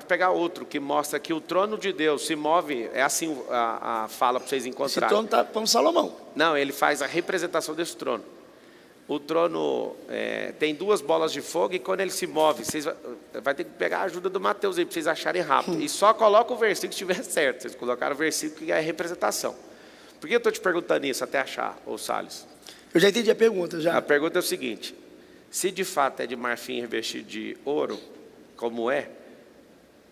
pegar outro que mostra que o trono de Deus se move. É assim a fala para vocês encontrarem. Esse trono está falando Salomão. Não, ele faz a representação desse trono. O trono tem 2 bolas de fogo e quando ele se move, vocês vai ter que pegar a ajuda do Mateus aí para vocês acharem rápido. E só coloca o versículo se estiver certo. Vocês colocaram o versículo que é a representação. Por que eu estou te perguntando isso até achar, ô Salles? Eu já entendi a pergunta, já. A pergunta é o seguinte, se de fato é de marfim revestido de ouro, como é,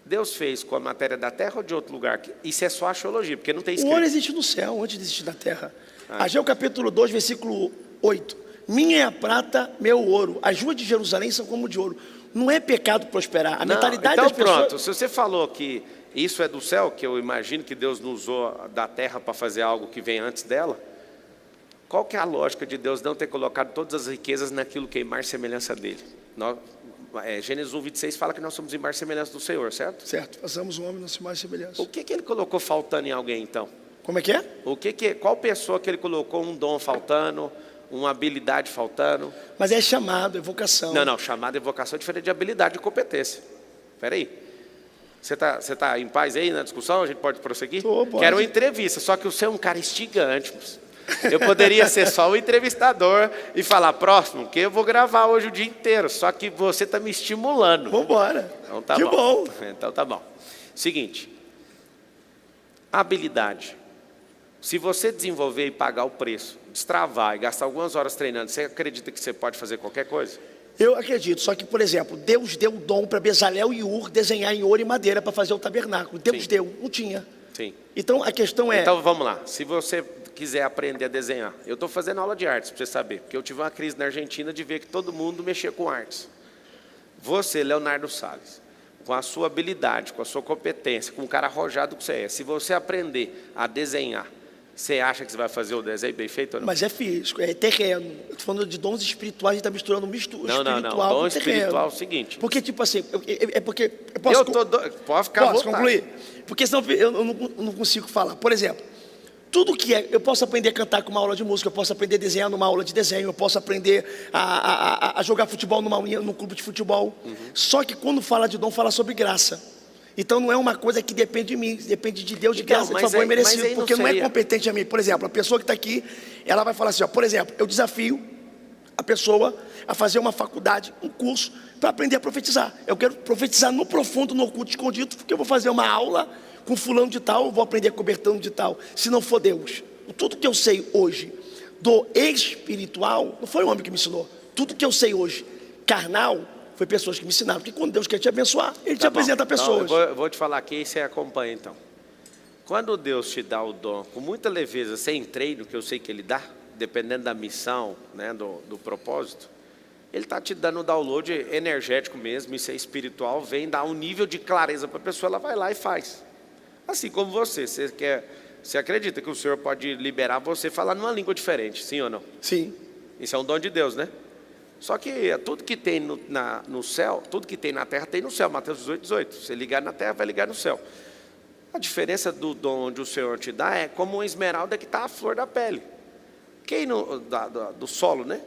Deus fez com a matéria da terra ou de outro lugar? Isso é só axiologia, porque não tem escrito. O ouro existe no céu, antes de existir na terra. Ageu capítulo 2, versículo 8. Minha é a prata, meu ouro. As ruas de Jerusalém são como de ouro. Não é pecado prosperar. A mentalidade então das pessoas... pronto, se você falou que isso é do céu, que eu imagino que Deus não usou da terra para fazer algo que vem antes dela. Qual que é a lógica de Deus não ter colocado todas as riquezas naquilo que é imagem e semelhança dele? Gênesis 1:26 fala que nós somos imagem e semelhança do Senhor, certo? Certo, façamos o homem nossa imagem e semelhança. O que ele colocou faltando em alguém, então? Como é que é? Qual pessoa que ele colocou um dom faltando, uma habilidade faltando? Mas é chamado, é vocação. Não, chamado e vocação é diferente de habilidade e competência. Espera aí. Você tá em paz aí na discussão? A gente pode prosseguir? Pode. Quero uma entrevista, só que você é um cara instigante. Eu poderia ser só o entrevistador e falar, próximo, que eu vou gravar hoje o dia inteiro, só que você está me estimulando. Vamos embora. Então tá que bom. Então tá bom. Seguinte, habilidade. Se você desenvolver e pagar o preço, destravar e gastar algumas horas treinando, você acredita que você pode fazer qualquer coisa? Eu acredito, só que, por exemplo, Deus deu o dom para Bezalel e Ur desenhar em ouro e madeira para fazer o tabernáculo. Deus Sim. deu, não tinha. Sim. Então a questão é... Então vamos lá, se você quiser aprender a desenhar, eu estou fazendo aula de artes para você saber, porque eu tive uma crise na Argentina de ver que todo mundo mexia com artes. Você, Leonardo Salles, com a sua habilidade, com a sua competência, com o cara arrojado que você é, se você aprender a desenhar, você acha que você vai fazer o desenho bem feito ou não? Mas é físico, é terreno. Eu estou falando de dons espirituais, a gente está misturando Não, espiritual dom com espiritual é o terreno. seguinte. Porque, tipo assim, é porque... Eu posso, Pode ficar à posso vontade. concluir? Porque senão eu não consigo falar. Por exemplo, tudo que é... Eu posso aprender a cantar com uma aula de música, eu posso aprender a desenhar numa aula de desenho, eu posso aprender a jogar futebol num clube de futebol. Só que quando fala de dom, fala sobre graça. Então não é uma coisa que depende de mim, depende de Deus, de Então, graça, de mas favor aí- e merecido, mas aí não porque não é seria- competente a mim. Por exemplo, a pessoa que está aqui, ela vai falar assim, ó, por exemplo, eu desafio a pessoa a fazer uma faculdade, um curso, para aprender a profetizar. Eu quero profetizar no profundo, no oculto, escondido, porque eu vou fazer uma aula com fulano de tal, eu vou aprender cobertando de tal, se não for Deus. Tudo que eu sei hoje do espiritual, não foi o homem que me ensinou. Tudo que eu sei hoje, carnal, foi pessoas que me ensinaram. Porque quando Deus quer te abençoar, Ele te Tá bom. apresenta pessoas. Então, eu vou te falar aqui e você acompanha então. Quando Deus te dá o dom com muita leveza, sem treino, que eu sei que Ele dá, dependendo da missão, né, do propósito, Ele está te dando um download energético mesmo, isso é espiritual, vem dar um nível de clareza para a pessoa, ela vai lá e faz. Assim como você acredita que o Senhor pode liberar você falar numa língua diferente, sim ou não? Sim. Isso é um dom de Deus, né? Só que tudo que tem no céu, tudo que tem na terra tem no céu. Mateus 18:18. Se ligar na terra, vai ligar no céu. A diferença do dom onde o Senhor te dá é como uma esmeralda que está à flor da pele. Do solo, né?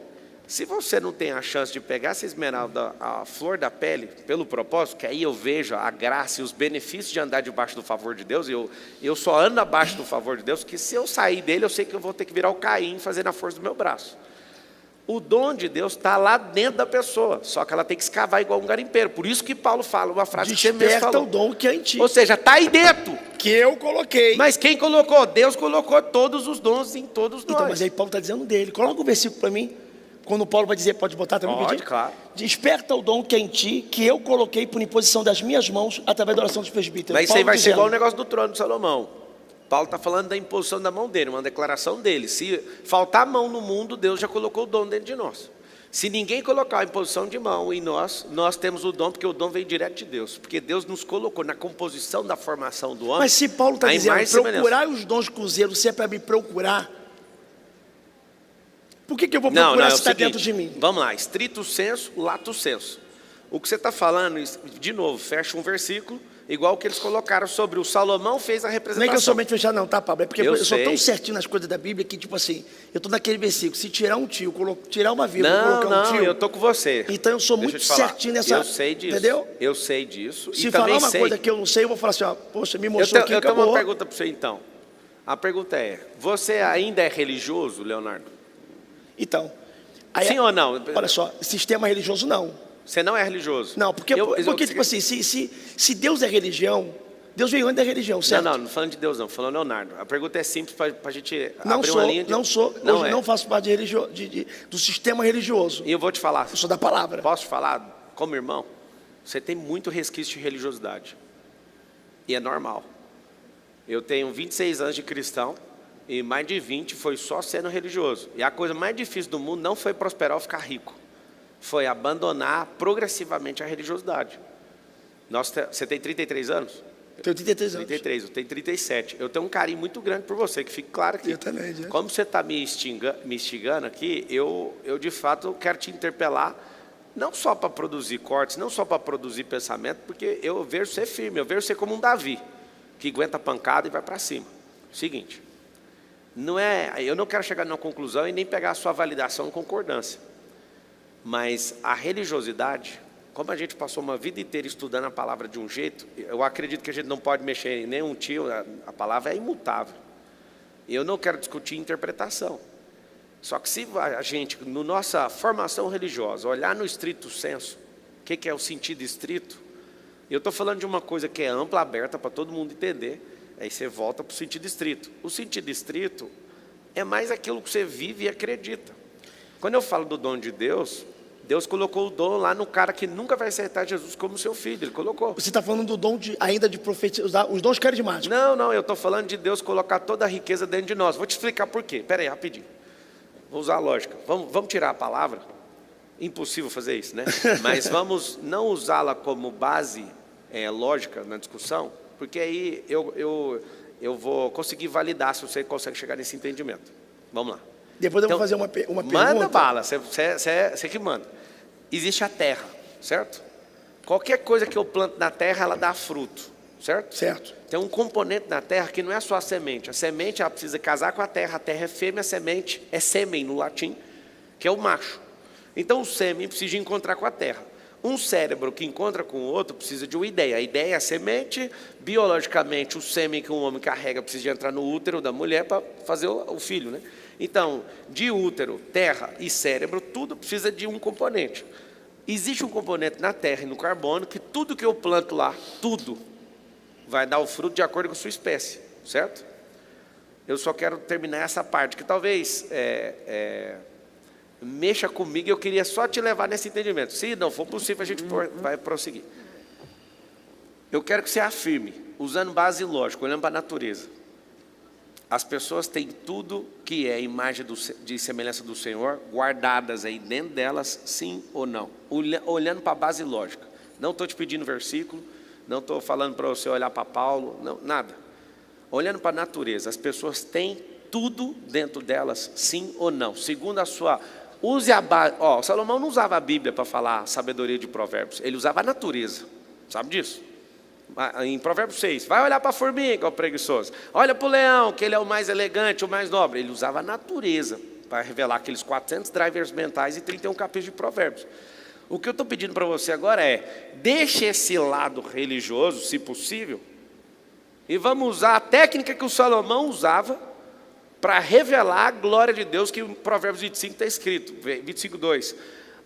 Se você não tem a chance de pegar essa esmeralda, a flor da pele, pelo propósito, que aí eu vejo a graça e os benefícios de andar debaixo do favor de Deus, eu só ando abaixo do favor de Deus, porque se eu sair dele, eu sei que eu vou ter que virar o Caim fazendo a força do meu braço. O dom de Deus está lá dentro da pessoa, só que ela tem que escavar igual um garimpeiro. Por isso que Paulo fala uma frase que você mesmo Desperta falou. o dom que é em ti. Ou seja, está aí dentro. Que eu coloquei. Mas quem colocou? Deus colocou todos os dons em todos nós. Então, mas aí Paulo está dizendo dele. Coloca o versículo para mim. Quando Paulo vai dizer, pode botar também? Pode, pedir? claro. Desperta o dom que é em ti, que eu coloquei por imposição das minhas mãos, através da oração dos presbíteros. Mas isso aí Paulo vai ser dizendo, igual o negócio do trono de Salomão. Paulo está falando da imposição da mão dele, uma declaração dele. Se faltar mão no mundo, Deus já colocou o dom dentro de nós. Se ninguém colocar a imposição de mão em nós, nós temos o dom, porque o dom vem direto de Deus. Porque Deus nos colocou na composição da formação do homem. Mas se Paulo está a dizendo, imagem e semelhança. procurar os dons com zelo, se é para me procurar, por que eu vou procurar Não, é se o está seguinte, dentro de mim? vamos lá, estrito senso, lato senso. O que você está falando, de novo, fecha um versículo, igual que eles colocaram sobre o Salomão fez a Não é representação. que eu somente fechar não, tá, Pablo? É porque Eu eu sou tão sei. certinho nas coisas da Bíblia que, tipo assim, eu estou naquele versículo, se tirar um tio, tirar uma vírgula, Não, colocar um tio, eu estou com você. então eu sou Deixa muito eu te falar. certinho nessa... Eu sei disso. Entendeu? Eu sei disso. Se e falar também uma sei. coisa que eu não sei, eu vou falar assim, ó, poxa, me Eu mostrou aqui, tenho acabou. uma pergunta para você então. A pergunta é, você ainda é religioso, Leonardo? Então, aí, Sim ou não? olha só, sistema religioso não. Você não é religioso? Não, porque tipo assim, se Deus é religião, Deus veio antes da religião, certo? Não falando de Deus não, falando Leonardo. A pergunta é simples para a gente Não abrir sou, uma linha de... não sou, Não hoje é. não faço parte do sistema religioso. E eu vou te falar, Eu sou da palavra. posso te falar como irmão? Você tem muito resquício de religiosidade. E é normal. Eu tenho 26 anos de cristão e mais de 20 foi só sendo religioso. E a coisa mais difícil do mundo não foi prosperar ou ficar rico. Foi abandonar progressivamente a religiosidade. Você tem 33 anos? Tenho 33 anos. 33, eu tenho 37. Eu tenho um carinho muito grande por você, que fique claro aqui. Eu também, gente. Como você está me instigando aqui, eu de fato quero te interpelar, não só para produzir cortes, não só para produzir pensamento, porque eu vejo você firme, eu vejo você como um Davi, que aguenta a pancada e vai para cima. Seguinte, eu não quero chegar numa conclusão e nem pegar a sua validação em concordância, mas a religiosidade, como a gente passou uma vida inteira estudando a palavra de um jeito, eu acredito que a gente não pode mexer em nenhum tio, a palavra é imutável. Eu não quero discutir interpretação. Só que se a gente, na nossa formação religiosa, olhar no estrito senso, o que é o sentido estrito, eu estou falando de uma coisa que é ampla, aberta para todo mundo entender, aí você volta para o sentido estrito. O sentido estrito é mais aquilo que você vive e acredita. Quando eu falo do dom de Deus, Deus colocou o dom lá no cara que nunca vai aceitar Jesus como seu filho, Ele colocou. Você está falando do dom ainda de profetizar, os dons carismáticos. Não, eu estou falando de Deus colocar toda a riqueza dentro de nós. Vou te explicar por quê. Espera aí, rapidinho. Vou usar a lógica. Vamos tirar a palavra? Impossível fazer isso, né? Mas vamos não usá-la como base lógica na discussão, porque aí eu vou conseguir validar se você consegue chegar nesse entendimento. Vamos lá. Depois eu vou fazer uma pergunta. Manda bala, você que manda. Existe a terra, certo? Qualquer coisa que eu planto na terra, ela dá fruto, certo? Certo. Tem um componente na terra que não é só a semente. A semente, ela precisa casar com a terra é fêmea, a semente é sêmen no latim, que é o macho. Então o sêmen precisa encontrar com a terra. Um cérebro que encontra com o outro precisa de uma ideia. A ideia é a semente, biologicamente o sêmen que um homem carrega precisa de entrar no útero da mulher para fazer o filho, né? Então, de útero, terra e cérebro, tudo precisa de um componente. Existe um componente na terra e no carbono que tudo que eu planto lá, tudo, vai dar o fruto de acordo com a sua espécie, certo? Eu só quero terminar essa parte, que talvez mexa comigo e eu queria só te levar nesse entendimento. Se não for possível, a gente vai prosseguir. Eu quero que você afirme, usando base lógica, olhando para a natureza. As pessoas têm tudo que é imagem de semelhança do Senhor, guardadas aí dentro delas, sim ou não? Olhando para a base lógica. Não estou te pedindo versículo, não estou falando para você olhar para Paulo, não, nada. Olhando para a natureza, as pessoas têm tudo dentro delas, sim ou não? Segundo a sua... Use a base... Salomão não usava a Bíblia para falar sabedoria de provérbios, ele usava a natureza, sabe disso? Em Provérbios 6, vai olhar para a formiga, ó preguiçoso. Olha para o leão, que ele é o mais elegante, o mais nobre. Ele usava a natureza para revelar aqueles 400 drivers mentais e 31 capítulos de Provérbios. O que eu estou pedindo para você agora é, deixe esse lado religioso, se possível, e vamos usar a técnica que o Salomão usava para revelar a glória de Deus, que em Provérbios 25 está escrito, 25:2.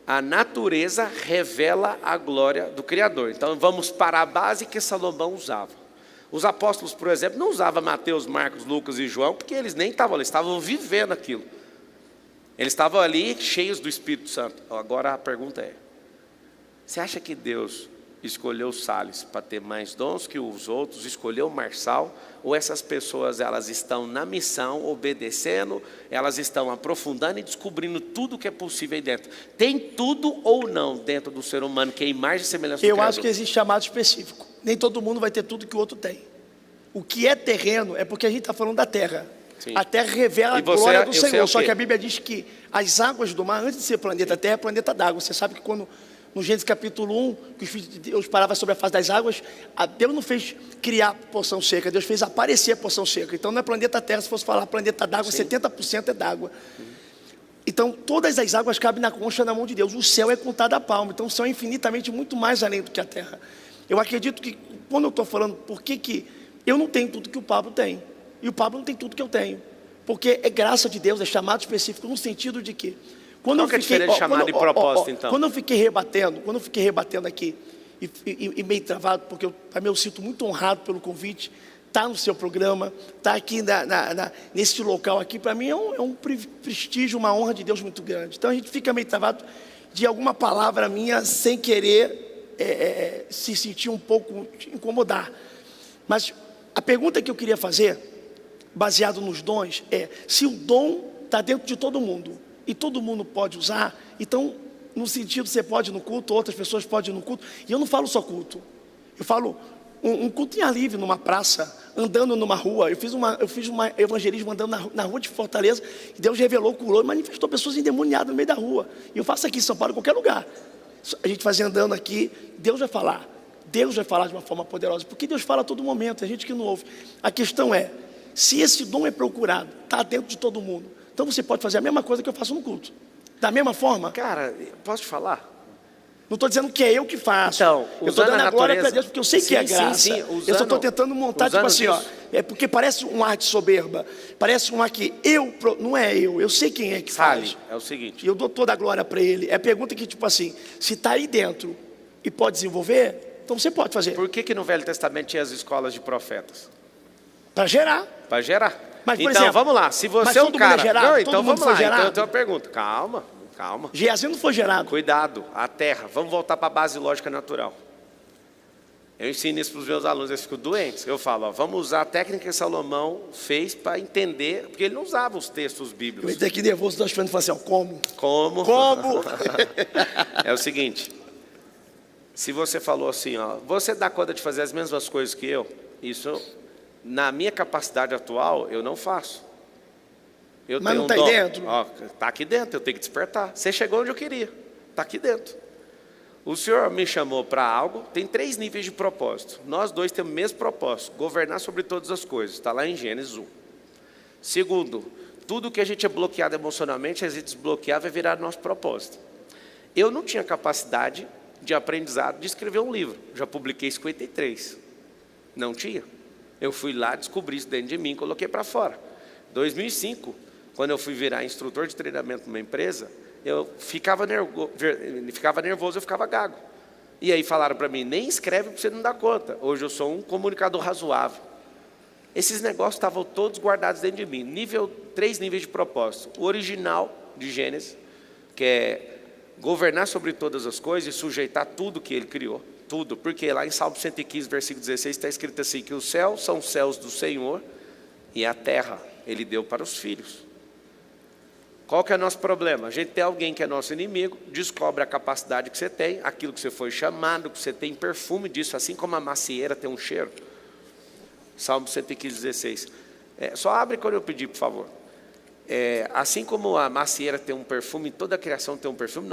A natureza revela a glória do Criador. Então vamos para a base que Salomão usava. Os apóstolos, por exemplo, não usavam Mateus, Marcos, Lucas e João, porque eles nem estavam ali, estavam vivendo aquilo. Eles estavam ali cheios do Espírito Santo. Agora a pergunta é, você acha que Deus escolheu o Salles para ter mais dons que os outros, escolheu o Marçal, ou essas pessoas elas estão na missão, obedecendo, elas estão aprofundando e descobrindo tudo que é possível aí dentro? Tem tudo ou não dentro do ser humano que é imagem e semelhança do Criador? Eu acho que existe chamado específico. Nem todo mundo vai ter tudo que o outro tem. O que é terreno é porque a gente está falando da terra. Sim. A terra revela a glória do Senhor. Só que a Bíblia diz que as águas do mar, antes de ser planeta Terra, é planeta d'água. Você sabe que quando... No Gênesis capítulo 1, que os filhos de Deus paravam sobre a face das águas, Deus não fez criar porção seca, Deus fez aparecer a porção seca. Então não é planeta Terra, se fosse falar planeta d'água, 70% é d'água. Então todas as águas cabem na concha na mão de Deus. O céu é contado a palmo, então o céu é infinitamente muito mais além do que a terra. Eu acredito que, quando eu estou falando, por que eu não tenho tudo que o Pablo tem, e o Pablo não tem tudo que eu tenho, porque é graça de Deus, é chamado específico, no sentido de que, qual que é a diferença de chamado e propósito, então? Quando eu fiquei rebatendo aqui, e meio travado, porque eu me sinto muito honrado pelo convite, estar no seu programa, estar aqui nesse local aqui, para mim é um prestígio, uma honra de Deus muito grande. Então a gente fica meio travado de alguma palavra minha, sem querer se sentir um pouco, incomodar. Mas a pergunta que eu queria fazer, baseado nos dons, é se o dom está dentro de todo mundo, e todo mundo pode usar, então, no sentido, você pode ir no culto, outras pessoas podem ir no culto, e eu não falo só culto, eu falo um culto em ar livre numa praça, andando numa rua. Eu fiz um evangelismo andando na rua de Fortaleza, e Deus revelou, curou e manifestou pessoas endemoniadas no meio da rua. E eu faço aqui em São Paulo, em qualquer lugar. A gente fazia andando aqui, Deus vai falar. Deus vai falar de uma forma poderosa, porque Deus fala a todo momento, a gente que não ouve. A questão é, se esse dom é procurado, está dentro de todo mundo, então você pode fazer a mesma coisa que eu faço no culto. Da mesma forma. Cara, posso te falar? Não estou dizendo que é eu que faço. Então, eu estou dando a glória para Deus, porque eu sei que é graça. Sim, eu só estou tentando montar, tipo assim, ó. É porque parece um ar de soberba. Parece um ar que não é eu sei quem é que faz. É o seguinte. E eu dou toda a glória para ele. É pergunta que, tipo assim, se está aí dentro e pode desenvolver, então você pode fazer. Por que no Velho Testamento tinha as escolas de profetas? Para gerar. Para gerar. Mas, então, exemplo, vamos lá. Se você é um cara... gerado, não, então vamos lá. gerado. Então eu tenho uma pergunta. Calma. Geazi não foi gerado. Cuidado, a terra. Vamos voltar para a base lógica natural. Eu ensino isso para os meus alunos, eles ficam doentes. Eu falo, ó, vamos usar a técnica que Salomão fez para entender, porque ele não usava os textos bíblicos. Eu estou aqui nervoso, estou esperando e assim, ó, como? Como? É o seguinte, se você falou assim, ó, você dá conta de fazer as mesmas coisas que eu, isso, na minha capacidade atual, eu não faço. Mas não está aí dentro? Está aqui dentro, eu tenho que despertar. Você chegou onde eu queria, está aqui dentro. O Senhor me chamou para algo, tem 3 níveis de propósito. Nós dois temos o mesmo propósito, governar sobre todas as coisas. Está lá em Gênesis 1. Segundo, tudo que a gente é bloqueado emocionalmente, a gente desbloquear vai virar nosso propósito. Eu não tinha capacidade de aprendizado de escrever um livro. Já publiquei 53. Não tinha. Eu fui lá, descobri isso dentro de mim, coloquei para fora. 2005, quando eu fui virar instrutor de treinamento numa empresa, eu ficava nervoso, eu ficava gago. E aí falaram para mim, nem escreve porque você não dá conta. Hoje eu sou um comunicador razoável. Esses negócios estavam todos guardados dentro de mim. 3 níveis de propósito. O original de Gênesis, que é governar sobre todas as coisas e sujeitar tudo que ele criou. Tudo. Porque lá em Salmo 115, versículo 16, está escrito assim, que os céus são os céus do Senhor e a terra Ele deu para os filhos. Qual que é o nosso problema? A gente tem alguém que é nosso inimigo, descobre a capacidade que você tem, aquilo que você foi chamado, que você tem perfume disso, assim como a macieira tem um cheiro. Salmo 115, 16. Só abre quando eu pedir, por favor. Assim como a macieira tem um perfume, toda a criação tem um perfume,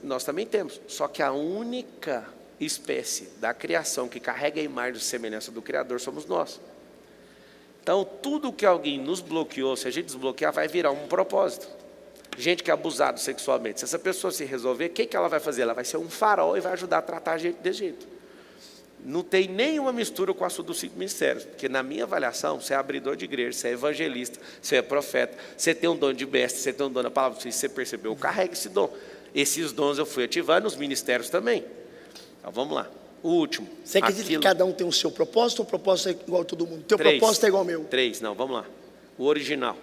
nós também temos. Só que a única espécie da criação que carrega a imagem e semelhança do Criador somos nós. Então, tudo que alguém nos bloqueou, se a gente desbloquear, vai virar um propósito. Gente que é abusado sexualmente, se essa pessoa se resolver, o que ela vai fazer? Ela vai ser um farol e vai ajudar a tratar a gente desse jeito. Não tem nenhuma mistura com o assunto dos 5 ministérios, porque na minha avaliação, você é abridor de igreja, você é evangelista, você é profeta, você tem um dom de mestre, você tem um dom da palavra, se você percebeu, carrega esse dom. Esses dons eu fui ativando, os ministérios também. Então vamos lá. O último. Você acredita que cada um tem o seu propósito ou o propósito é igual a todo mundo? Teu propósito é igual ao meu? 3, não, vamos lá. O original.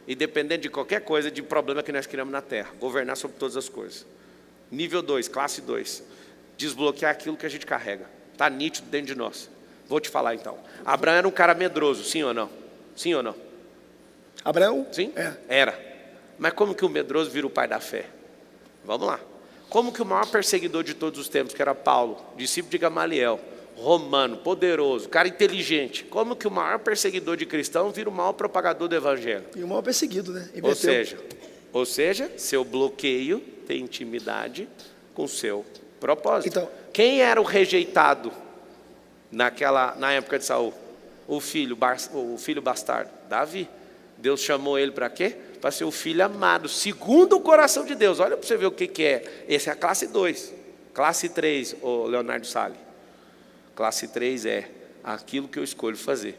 Independente de qualquer coisa, de problema que nós criamos na terra. Governar sobre todas as coisas. Nível 2, classe 2. Desbloquear aquilo que a gente carrega. Está nítido dentro de nós. Vou te falar então. Abraão era um cara medroso, sim ou não? Sim ou não? Abraão? Sim? Era. Mas como que o medroso vira o pai da fé? Vamos lá. Como que o maior perseguidor de todos os tempos, que era Paulo, discípulo de Gamaliel, romano, poderoso, cara inteligente, como que o maior perseguidor de cristão vira o maior propagador do evangelho? E o maior perseguido, né? Ou seja, seu bloqueio tem intimidade com o seu propósito. Então, quem era o rejeitado na época de Saul? O filho bastardo, Davi. Deus chamou ele para quê? Para ser o filho amado, segundo o coração de Deus. Olha para você ver o que é. Essa é a classe 2. Classe 3, o Leonardo Salles. Classe 3 é aquilo que eu escolho fazer.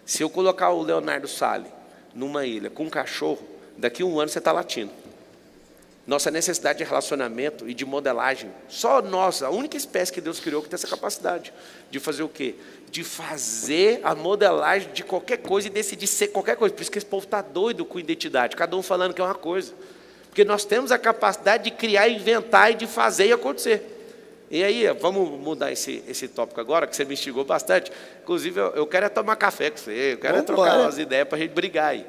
Se eu colocar o Leonardo Salles numa ilha com um cachorro, daqui a 1 ano você está latindo. Nossa necessidade de relacionamento e de modelagem, só nós, a única espécie que Deus criou que tem essa capacidade de fazer o quê? De fazer a modelagem de qualquer coisa e decidir ser qualquer coisa. Por isso que esse povo está doido com identidade, cada um falando que é uma coisa. Porque nós temos a capacidade de criar, inventar e de fazer e acontecer. E aí, vamos mudar esse tópico agora, que você me instigou bastante. Inclusive, eu quero tomar café com você, eu quero trocar umas ideias para a gente brigar aí.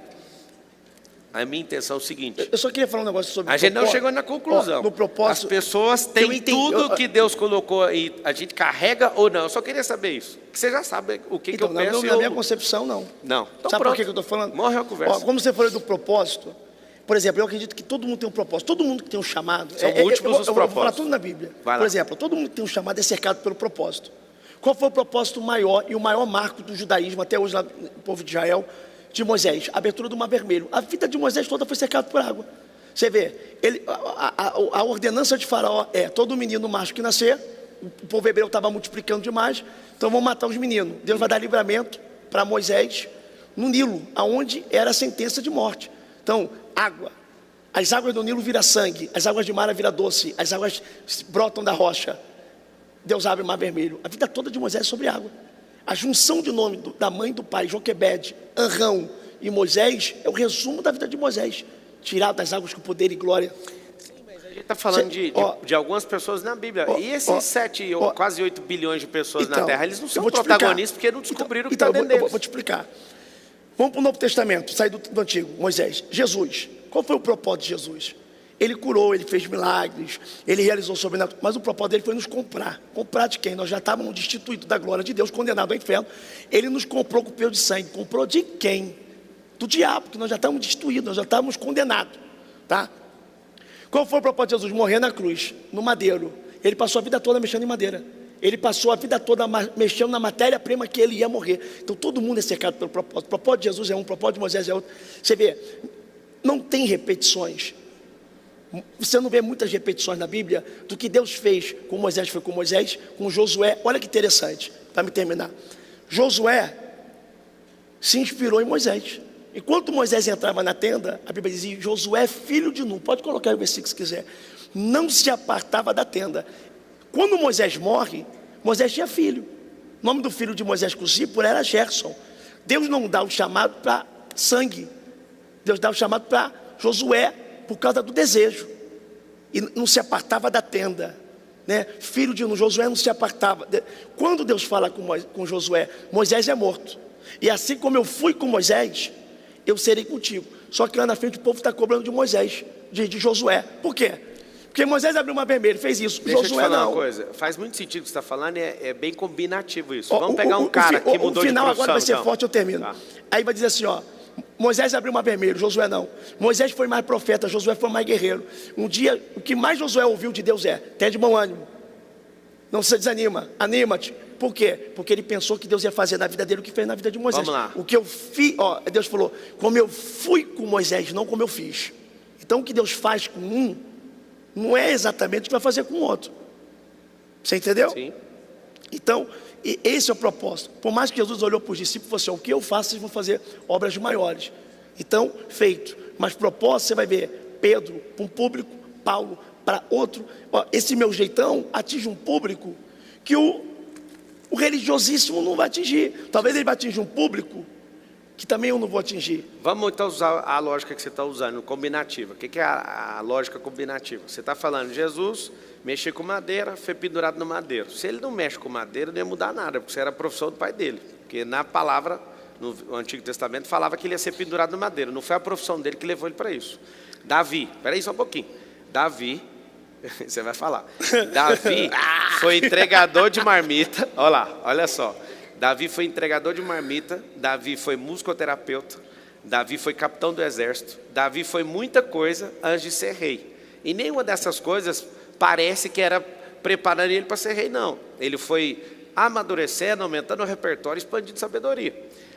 a minha intenção é o seguinte. Eu só queria falar um negócio sobre a gente não chegou na conclusão. No propósito, as pessoas têm tudo que Deus colocou e a gente carrega ou não. Eu só queria saber isso. Que você já sabe o que, então, que eu penso. Na minha concepção, não. Não. Então, sabe pronto. por que eu estou falando? Morreu a conversa. Como você falou do propósito, por exemplo, eu acredito que todo mundo tem um propósito. Todo mundo que tem um chamado. São múltiplos os propósitos. Eu vou falar tudo na Bíblia. Por exemplo, todo mundo que tem um chamado é cercado pelo propósito. Qual foi o propósito maior e o maior marco do judaísmo até hoje lá no povo de Israel? De Moisés, a abertura do Mar Vermelho. A vida de Moisés toda foi cercada por água. Você vê, a ordenança de Faraó é: todo menino macho que nascer, o povo hebreu estava multiplicando demais, então vão matar os meninos. Deus vai dar livramento para Moisés no Nilo, aonde era a sentença de morte. Então, água. As águas do Nilo viram sangue, as águas de Mara viram doce, as águas brotam da rocha. Deus abre o Mar Vermelho. A vida toda de Moisés é sobre água. A junção de nome da mãe e do pai, Joquebede, Arão e Moisés, é o resumo da vida de Moisés. Tirado das águas com poder e glória. Sim, mas a gente está falando de algumas pessoas na Bíblia. E esses 7 ou quase 8 bilhões de pessoas na Terra, eles não são protagonistas porque não descobriram o que está dentro deles. Eu vou te explicar. Vamos para o Novo Testamento, sair do Antigo. Moisés, Jesus. Qual foi o propósito de Jesus? Ele curou, ele fez milagres, ele realizou sobrenatural, mas o propósito dele foi nos comprar. Comprar de quem? Nós já estávamos destituídos da glória de Deus, condenados ao inferno. Ele nos comprou com o preço de sangue. Comprou de quem? Do diabo, que nós já estávamos destituídos, nós já estávamos condenados. Tá? Qual foi o propósito de Jesus? Morrer na cruz, no madeiro. Ele passou a vida toda mexendo em madeira. Ele passou a vida toda mexendo na matéria-prima que ele ia morrer. Então todo mundo é cercado pelo propósito. O propósito de Jesus é um, o propósito de Moisés é outro. Você vê, não tem repetições. Você não vê muitas repetições na Bíblia do que Deus fez com Moisés, foi com Moisés, com Josué. Olha que interessante, para me terminar. Josué se inspirou em Moisés. Enquanto Moisés entrava na tenda, a Bíblia dizia: Josué, filho de Nun, pode colocar aí o versículo se quiser, não se apartava da tenda. Quando Moisés morre, Moisés tinha filho. O nome do filho de Moisés com Zípora era Gerson. Deus não dá o chamado para sangue. Deus dá o chamado para Josué, por causa do desejo. E não se apartava da tenda, né? Filho de Nun, Josué não se apartava. Quando Deus fala com Josué, Moisés é morto. E assim como eu fui com Moisés, eu serei contigo. Só que lá na frente o povo está cobrando de Moisés, de Josué. Por quê? Porque Moisés abriu o Mar Vermelho, fez isso. Deixa Josué eu te falar não. uma coisa. Faz muito sentido o que você está falando, é bem combinativo isso. Vamos pegar um cara que mudou de profissão. O final agora vai ser então. forte, eu termino. Tá. Aí vai dizer assim, ó: Moisés abriu o Mar Vermelho, Josué não. Moisés foi mais profeta, Josué foi mais guerreiro. Um dia, o que mais Josué ouviu de Deus é: tenha de bom ânimo, não se desanima, anima-te. Por quê? Porque ele pensou que Deus ia fazer na vida dele o que fez na vida de Moisés. Vamos lá. O que eu fiz, ó, Deus falou: como eu fui com Moisés, não como eu fiz. Então o que Deus faz com um, não é exatamente o que vai fazer com o outro. Você entendeu? Sim. Então, esse é o propósito. Por mais que Jesus olhou para os discípulos e falou assim: o que eu faço, vocês vão fazer obras maiores. Então, feito. Mas propósito, você vai ver Pedro para um público, Paulo para outro. Ó, esse meu jeitão atinge um público que o religiosíssimo não vai atingir. Talvez ele vai atingir um público que também eu não vou atingir. Vamos então usar a lógica que você está usando, combinativa. O que é a lógica combinativa? Você está falando: Jesus mexer com madeira, foi pendurado no madeiro. Se ele não mexe com madeira, não ia mudar nada, porque isso era a profissão do pai dele. Porque na palavra, no Antigo Testamento, falava que ele ia ser pendurado no madeiro. Não foi a profissão dele que levou ele para isso. Davi, espera aí só um pouquinho. Davi, você vai falar. Davi foi entregador de marmita. Olha lá, olha só. Davi foi entregador de marmita, Davi foi musicoterapeuta, Davi foi capitão do exército, Davi foi muita coisa antes de ser rei. E nenhuma dessas coisas parece que era preparando ele para ser rei, não. Ele foi amadurecendo, aumentando o repertório, expandindo sabedoria.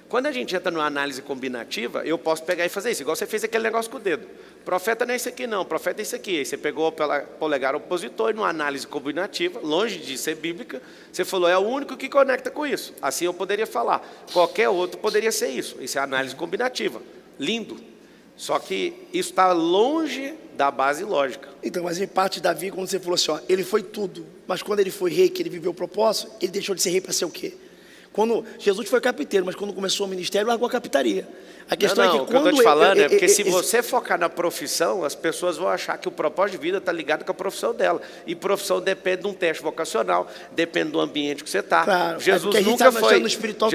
Quando a gente entra numa análise combinativa, eu posso pegar e fazer isso, igual você fez aquele negócio com o dedo. Profeta não é isso aqui não, profeta é isso aqui. Aí você pegou o polegar opositor e numa análise combinativa, longe de ser bíblica, você falou: é o único que conecta com isso. Assim eu poderia falar. Qualquer outro poderia ser isso. Isso é análise combinativa. Lindo. Só que isso está longe da base lógica. Então, mas em parte Davi, quando você falou assim, ó, ele foi tudo, mas quando ele foi rei, que ele viveu o propósito, ele deixou de ser rei para ser o quê? Quando Jesus foi carpinteiro, mas quando começou o ministério, largou a carpintaria. A questão é que o que eu quando estou te falando é porque se você focar na profissão, as pessoas vão achar que o propósito de vida está ligado com a profissão dela. E profissão depende de um teste vocacional, depende do ambiente que você está. Claro, Jesus nunca foi. No espiritual,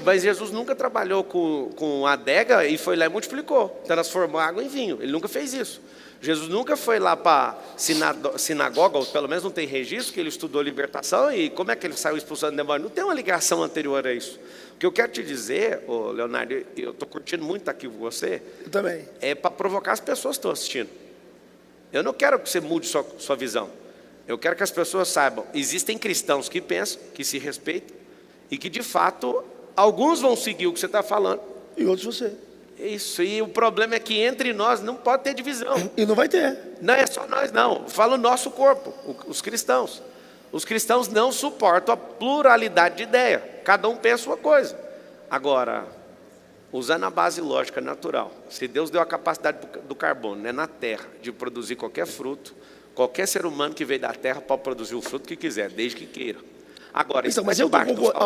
Mas Jesus nunca trabalhou com adega e foi lá e multiplicou, transformou água em vinho. Ele nunca fez isso. Jesus nunca foi lá para sinagoga, ou pelo menos não tem registro, que ele estudou libertação, e como é que ele saiu expulsando demônio? Não tem uma ligação anterior a isso. O que eu quero te dizer, Leonardo, eu estou curtindo muito estar aqui com você, eu também. É para provocar as pessoas que estão assistindo. Eu não quero que você mude sua visão. Eu quero que as pessoas saibam, existem cristãos que pensam, que se respeitam, e que de fato, alguns vão seguir o que você está falando. E outros você. Isso, e o problema é que entre nós não pode ter divisão. E não vai ter. Não é só nós, não. Fala o nosso corpo, os cristãos. Os cristãos não suportam a pluralidade de ideia. Cada um pensa uma coisa. Agora, usando a base lógica natural, se Deus deu a capacidade do carbono, né, na terra, de produzir qualquer fruto, qualquer ser humano que veio da terra pode produzir o fruto que quiser, desde que queira. Agora, então, mas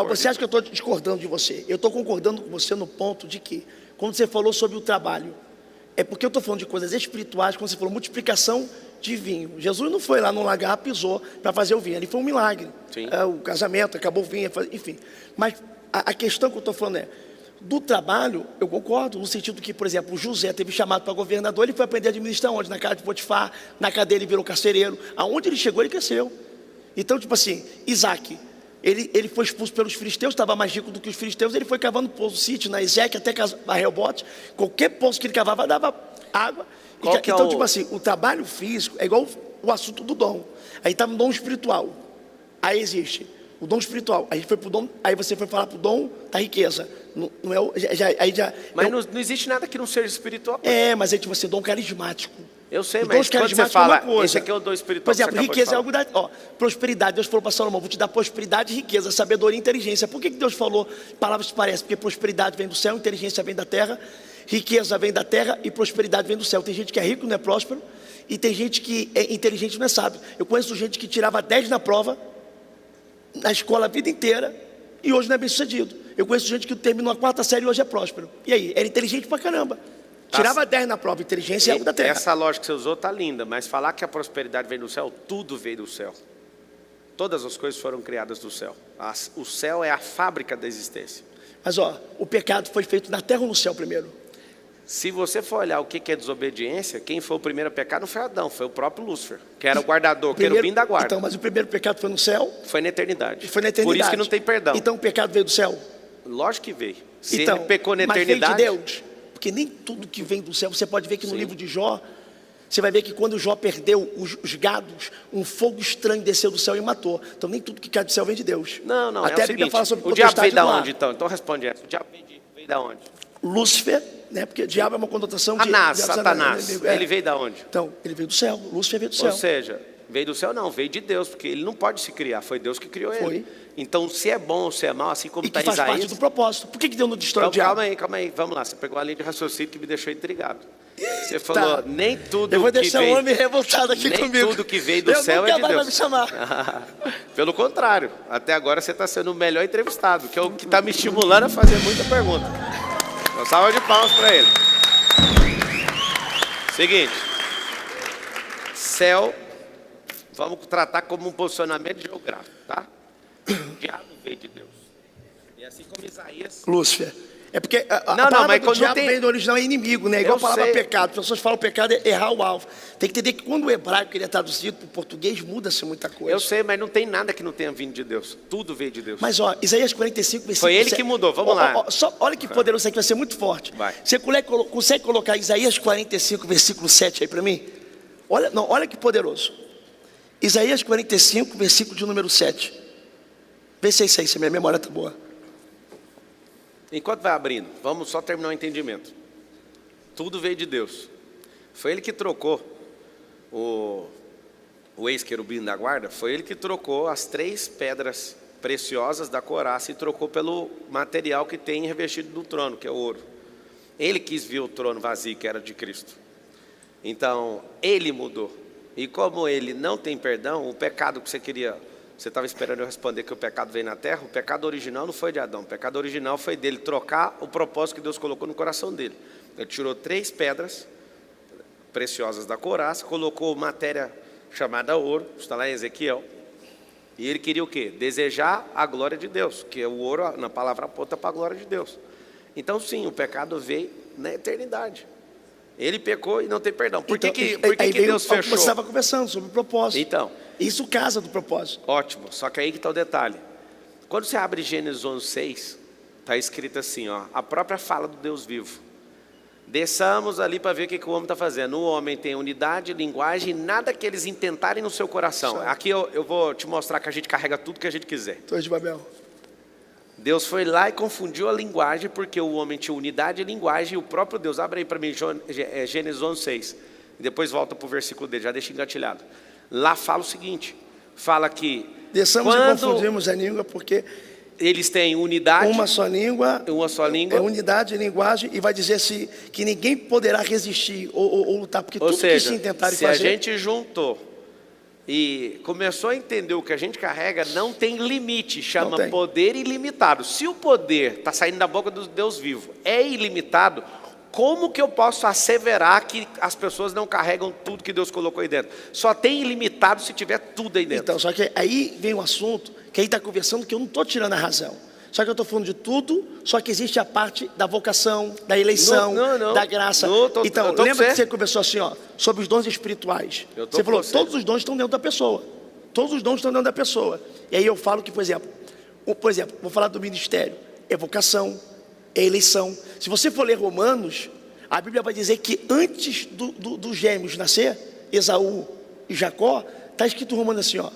você acha que eu estou discordando de você? Eu estou concordando com você no ponto de que, quando você falou sobre o trabalho, é porque eu estou falando de coisas espirituais, quando você falou multiplicação de vinho. Jesus não foi lá no lagar, pisou para fazer o vinho, ele foi um milagre. O casamento, acabou o vinho, enfim. Mas a questão que eu estou falando é, do trabalho, eu concordo, no sentido que, por exemplo, o José teve chamado para governador, ele foi aprender a administrar onde? Na casa de Potifar, na cadeia ele virou carcereiro, aonde ele chegou ele cresceu. Então, tipo assim, Isaac, ele foi expulso pelos filisteus, estava mais rico do que os filisteus, ele foi cavando poço, sítio na Ezequiel, até a Reobote, qualquer poço que ele cavava dava água. Então, tipo assim, o trabalho físico é igual o assunto do dom. Aí está no dom espiritual, aí existe o dom espiritual, aí foi pro dom, aí você foi falar pro dom da riqueza. Não é mas não existe nada que não seja espiritual. Mas é tipo assim, dom carismático. Eu sei, mas quando você fala, esse aqui é o dom espiritual. Por exemplo, riqueza é algo da... prosperidade, Deus falou para Salomão, vou te dar prosperidade e riqueza, sabedoria e inteligência. Por que Deus falou palavras que parecem? Porque prosperidade vem do céu, inteligência vem da terra, riqueza vem da terra e prosperidade vem do céu. Tem gente que é rico, não é próspero, e tem gente que é inteligente, não é sábio. Eu conheço gente que tirava 10 na prova, na escola a vida inteira, e hoje não é bem sucedido. Eu conheço gente que terminou a 4ª série e hoje é próspero. E aí? Era inteligente pra caramba. Tirava 10 na prova, inteligência é algo da terra. Essa lógica que você usou está linda, mas falar que a prosperidade vem do céu, tudo veio do céu. Todas as coisas foram criadas do céu. O céu é a fábrica da existência. Mas o pecado foi feito na terra ou no céu primeiro? Se você for olhar o que é desobediência, quem foi o primeiro a pecar não foi Adão, foi o próprio Lúcifer, que era o guardador, querubim da guarda. Então, mas o primeiro pecado foi no céu? Foi na eternidade. Foi na eternidade. Por isso que não tem perdão. Então o pecado veio do céu? Lógico que veio. Se ele pecou na eternidade... Mas veio de Deus? Porque nem tudo que vem do céu, você pode ver que no livro de Jó, você vai ver que quando Jó perdeu os gados, um fogo estranho desceu do céu e matou. Então nem tudo que cai do céu vem de Deus. Não, até é a Bíblia fala sobre o diabo veio da onde então? Então responde essa. O diabo veio da onde? Lúcifer, né? Porque diabo é uma conotação de... Satanás. Ele veio da onde? Então, ele veio do céu, Lúcifer veio do céu. Ou seja, veio do céu não, veio de Deus, porque ele não pode se criar, foi Deus que criou ele. Então, se é bom ou se é mal, assim como está Isaías... E que faz parte do propósito. Por que Deus não destrói o diabo? Calma aí, vamos lá. Você pegou a linha de raciocínio que me deixou intrigado. Você falou, nem tudo eu vou deixar o homem revoltado aqui comigo. Nem tudo que veio do céu é de Deus. Vai me chamar. Pelo contrário, até agora você está sendo o melhor entrevistado, que é o que está me estimulando a fazer muita pergunta. Então, salva de palmas para ele. Seguinte, céu, vamos tratar como um posicionamento geográfico, tá? O diabo veio de Deus. E assim como Isaías... Lúcifer. É porque a palavra do diabo vem do original é inimigo, né? Igual a palavra pecado. As pessoas falam pecado é errar o alvo. Tem que entender que quando o hebraico ele é traduzido para o português, muda-se muita coisa. Eu sei, mas não tem nada que não tenha vindo de Deus. Tudo veio de Deus. Mas Isaías 45, versículo 7. Foi ele que mudou, vamos lá. Olha que poderoso, isso aqui vai ser muito forte. Vai. Você consegue colocar Isaías 45, versículo 7 aí para mim? Olha que poderoso. Isaías 45, versículo de número 7. Vê se é isso aí, se a minha memória está boa. Enquanto vai abrindo, vamos só terminar o entendimento. Tudo veio de Deus. Foi ele que trocou o ex-querubim da guarda, foi ele que trocou as 3 pedras preciosas da coraça e trocou pelo material que tem revestido no trono, que é o ouro. Ele quis ver o trono vazio, que era de Cristo. Então, ele mudou. E como ele não tem perdão, o pecado que você queria Você estava esperando eu responder que o pecado veio na terra? O pecado original não foi de Adão. O pecado original foi dele trocar o propósito que Deus colocou no coração dele. Ele tirou 3 pedras preciosas da couraça, colocou matéria chamada ouro, está lá em Ezequiel. E ele queria o quê? Desejar a glória de Deus, que o ouro na palavra aponta para a glória de Deus. Então sim, o pecado veio na eternidade. Ele pecou e não tem perdão. Por que Deus fechou? Você estava conversando sobre o propósito. Então, isso casa do propósito. Ótimo, só que aí que está o detalhe. Quando você abre Gênesis 11:6, está escrito assim, ó, a própria fala do Deus vivo. Desçamos ali para ver o que o homem está fazendo. O homem tem unidade, linguagem, nada que eles intentarem no seu coração. Aqui eu vou te mostrar que a gente carrega tudo que a gente quiser. Torre de Babel. Deus foi lá e confundiu a linguagem, porque o homem tinha unidade e linguagem, e o próprio Deus, abre aí para mim, Gênesis 11:6, e depois volta para o versículo dele, já deixa engatilhado. Lá fala o seguinte, fala que desçamos e confundimos a língua, porque eles têm unidade, uma só língua, é unidade e linguagem, e vai dizer assim, que ninguém poderá resistir ou lutar, porque ou tudo seja, que se intentarem se fazer... a gente juntou e começou a entender o que a gente carrega, não tem limite, chama poder ilimitado. Se o poder está saindo da boca do Deus vivo, é ilimitado, como que eu posso asseverar que as pessoas não carregam tudo que Deus colocou aí dentro? Só tem ilimitado se tiver tudo aí dentro. Então, só que aí vem um assunto que aí está conversando que eu não estou tirando a razão. Só que eu estou falando de tudo, só que existe a parte da vocação, da eleição, da graça. Então, lembra que você conversou assim, ó, sobre os dons espirituais. Você falou, todos os dons estão dentro da pessoa. Todos os dons estão dentro da pessoa. E aí eu falo que, por exemplo, vou falar do ministério. É vocação, é eleição. Se você for ler Romanos, a Bíblia vai dizer que antes dos gêmeos nascer, Esaú e Jacó, está escrito em Romanos assim, ó,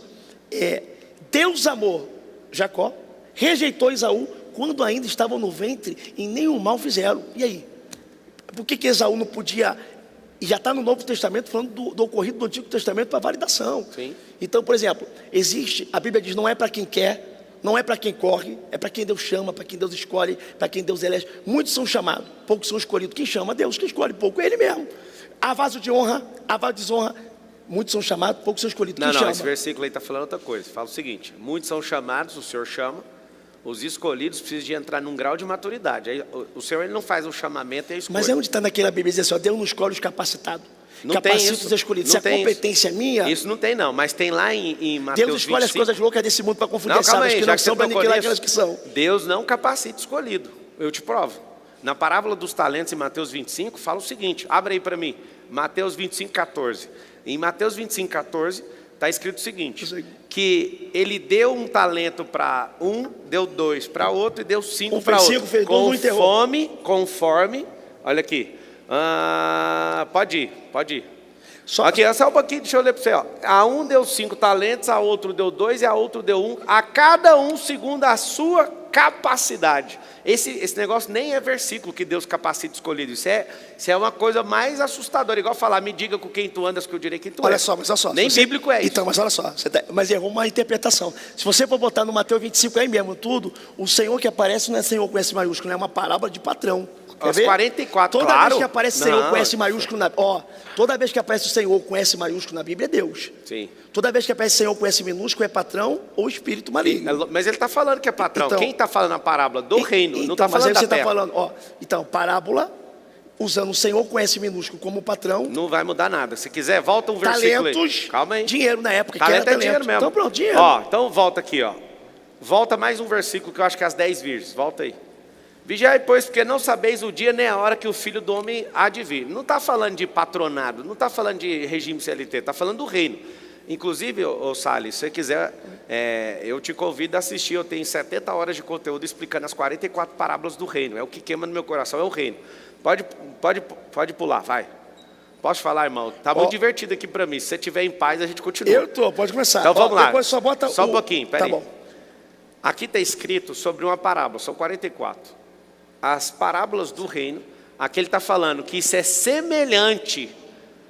Deus amou Jacó, rejeitou Esaú quando ainda estavam no ventre e nenhum mal fizeram. E aí? Por que Esaú não podia... E já está no Novo Testamento falando do ocorrido do Antigo Testamento para validação. Sim. Então, por exemplo, a Bíblia diz, não é para quem quer, não é para quem corre, é para quem Deus chama, para quem Deus escolhe, para quem Deus elege. Muitos são chamados, poucos são escolhidos. Quem chama? Deus. Quem escolhe pouco é Ele mesmo. Há vaso de honra, há vaso de desonra. Muitos são chamados, poucos são escolhidos. Quem chama? Esse versículo aí está falando outra coisa. Fala o seguinte, muitos são chamados, o Senhor chama, os escolhidos precisam de entrar num grau de maturidade. Aí, o Senhor ele não faz o chamamento e a escolha. Mas é onde está naquela Bíblia, diz assim, ó, Deus não escolhe os capacitados. Não capacita tem os escolhidos. Se a competência é minha... Isso não tem não, mas tem lá em Mateus 25... Deus escolhe as coisas loucas desse mundo para confundir as sábias que não são, para aniquilar aquelas que são. Deus não capacita escolhido, eu te provo. Na parábola dos talentos em Mateus 25, fala o seguinte, abre aí para mim, Mateus 25:14. Em Mateus 25:14, está escrito o seguinte, que ele deu um talento para um, deu 2 para outro e deu 5 para outro. Conforme, olha aqui, pode ir. Aqui, só um pouquinho, deixa eu ler para você. Ó. A um deu 5 talentos, a outro deu 2 e a outro deu 1, a cada um segundo a sua capacidade. Esse negócio nem é versículo que Deus capacita escolhido. Isso é uma coisa mais assustadora. Igual falar, me diga com quem tu andas, que eu direi quem tu olha és. Só, mas olha só. Nem bíblico é isso. Então, mas olha só, mas errou uma interpretação. Se você for botar no Mateus 25 aí mesmo, tudo, o Senhor que aparece não é Senhor com S maiúsculo, é uma parábola de patrão. Os 44, toda claro. Vez que aparece o Senhor com S maiúsculo toda vez que aparece o Senhor com S maiúsculo na Bíblia é Deus. Sim. Toda vez que aparece o Senhor com S minúsculo é patrão ou espírito maligno. Mas ele está falando que é patrão. Então, quem está falando a parábola do reino? Então, não está falando mas aí da você terra. Está falando, então, parábola, usando o Senhor com S minúsculo como patrão. Não vai mudar nada. Se quiser, volta um versículo talentos, aí. Calma aí. Dinheiro na época. Talento que era é dinheiro mesmo. Então pronto, dinheiro. Então volta aqui, Volta mais um versículo que eu acho que é as 10 virgens. Volta aí. Vigiai, pois, porque não sabeis o dia nem a hora que o Filho do Homem há de vir. Não está falando de patronado, não está falando de regime CLT, está falando do reino. Inclusive, Salles, se você quiser, eu te convido a assistir. Eu tenho 70 horas de conteúdo explicando as 44 parábolas do reino. É o que queima no meu coração, é o reino. Pode pular, vai. Posso falar, irmão? Tá muito divertido aqui para mim. Se você estiver em paz, a gente continua. Eu tô, pode começar. Então vamos lá. Depois só bota um pouquinho, peraí. Tá bom. Aqui está escrito sobre uma parábola, são 44. As parábolas do reino, aqui ele está falando que isso é semelhante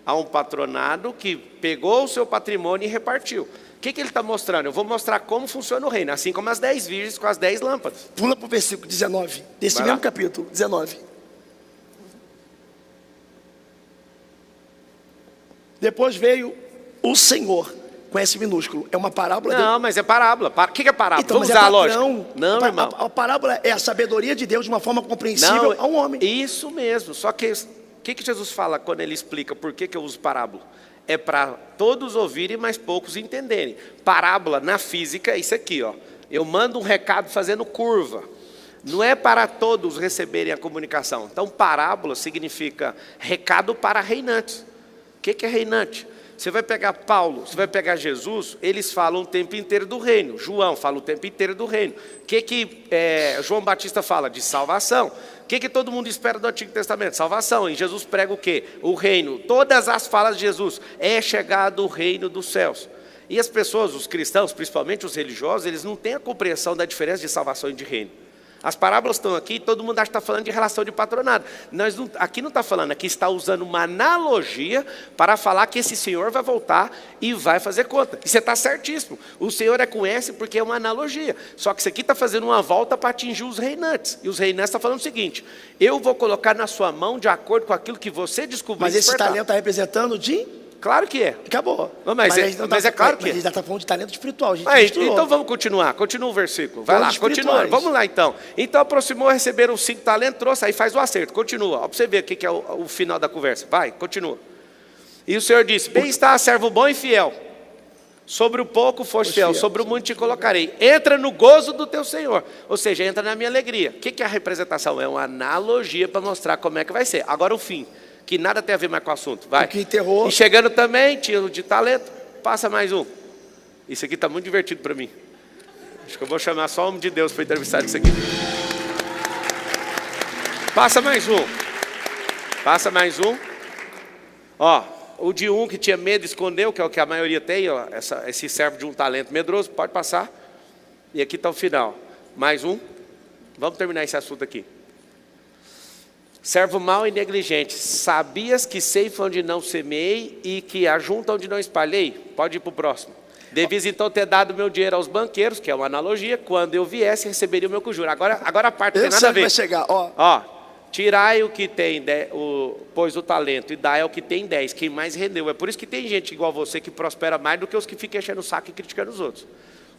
a um patronado que pegou o seu patrimônio e repartiu. O que ele está mostrando? Eu vou mostrar como funciona o reino, assim como as 10 virgens com as 10 lâmpadas. Pula para o versículo 19, desse mesmo capítulo, 19. Depois veio o Senhor com S minúsculo. É uma parábola. Não, mas é parábola. O que é parábola? Então, Vamos mas usar a padrão. lógica. Não, irmão. A parábola é a sabedoria de Deus de uma forma compreensível ao homem. Isso mesmo. Só que o que Jesus fala quando ele explica por que eu uso parábola? É para todos ouvirem, mas poucos entenderem. Parábola na física é isso aqui, ó. Eu mando um recado fazendo curva. Não é para todos receberem a comunicação. Então, parábola significa recado para reinantes. O que é reinante? Você vai pegar Paulo, você vai pegar Jesus, eles falam o tempo inteiro do reino. João fala o tempo inteiro do reino. O que João Batista fala? De salvação. O que todo mundo espera do Antigo Testamento? Salvação. E Jesus prega o quê? O reino. Todas as falas de Jesus é chegado o reino dos céus. E as pessoas, os cristãos, principalmente os religiosos, eles não têm a compreensão da diferença de salvação e de reino. As parábolas estão aqui, todo mundo acha que está falando de relação de patronato. Aqui não está falando, aqui está usando uma analogia para falar que esse Senhor vai voltar e vai fazer conta. E você está certíssimo. O Senhor é com S porque é uma analogia. Só que isso aqui está fazendo uma volta para atingir os reinantes. E os reinantes estão falando o seguinte: eu vou colocar na sua mão de acordo com aquilo que você descobriu. Mas esse talento está representando de... Claro que é. Acabou. Não, mas é claro que é. A gente está falando de talento espiritual. Então vamos continuar. Continua o versículo. Vai lá, continua. Vamos lá então. Então aproximou, receberam 5 talentos, trouxe, aí faz o acerto. Continua. Ó, para você ver o que é o final da conversa. Vai, continua. E o Senhor disse: bem está, servo bom e fiel. Sobre o pouco foste fiel, sobre o muito te colocarei. Entra no gozo do teu Senhor. Ou seja, entra na minha alegria. O que é a representação? É uma analogia para mostrar como é que vai ser. Agora o fim, que nada tem a ver mais com o assunto. Vai. Que enterrou. E chegando também, tiro de talento, passa mais um. Isso aqui está muito divertido para mim. Acho que eu vou chamar só o homem de Deus para entrevistar isso aqui. Passa mais um. Passa mais um. Ó, o de um que tinha medo escondeu, que é o que a maioria tem, ó, esse servo de um talento medroso, pode passar. E aqui está o final. Mais um. Vamos terminar esse assunto aqui. Servo mau e negligente, sabias que ceifa onde não semeei e que ajunta onde não espalhei? Pode ir para o próximo. Devias então ter dado meu dinheiro aos banqueiros, que é uma analogia, quando eu viesse receberia o meu conjuro. Agora a parte não tem nada a ver. Vai chegar, ó, tirai o que tem, pois o talento, e dai ao que tem 10, quem mais rendeu. É por isso que tem gente igual você que prospera mais do que os que ficam enchendo o saco e criticando os outros.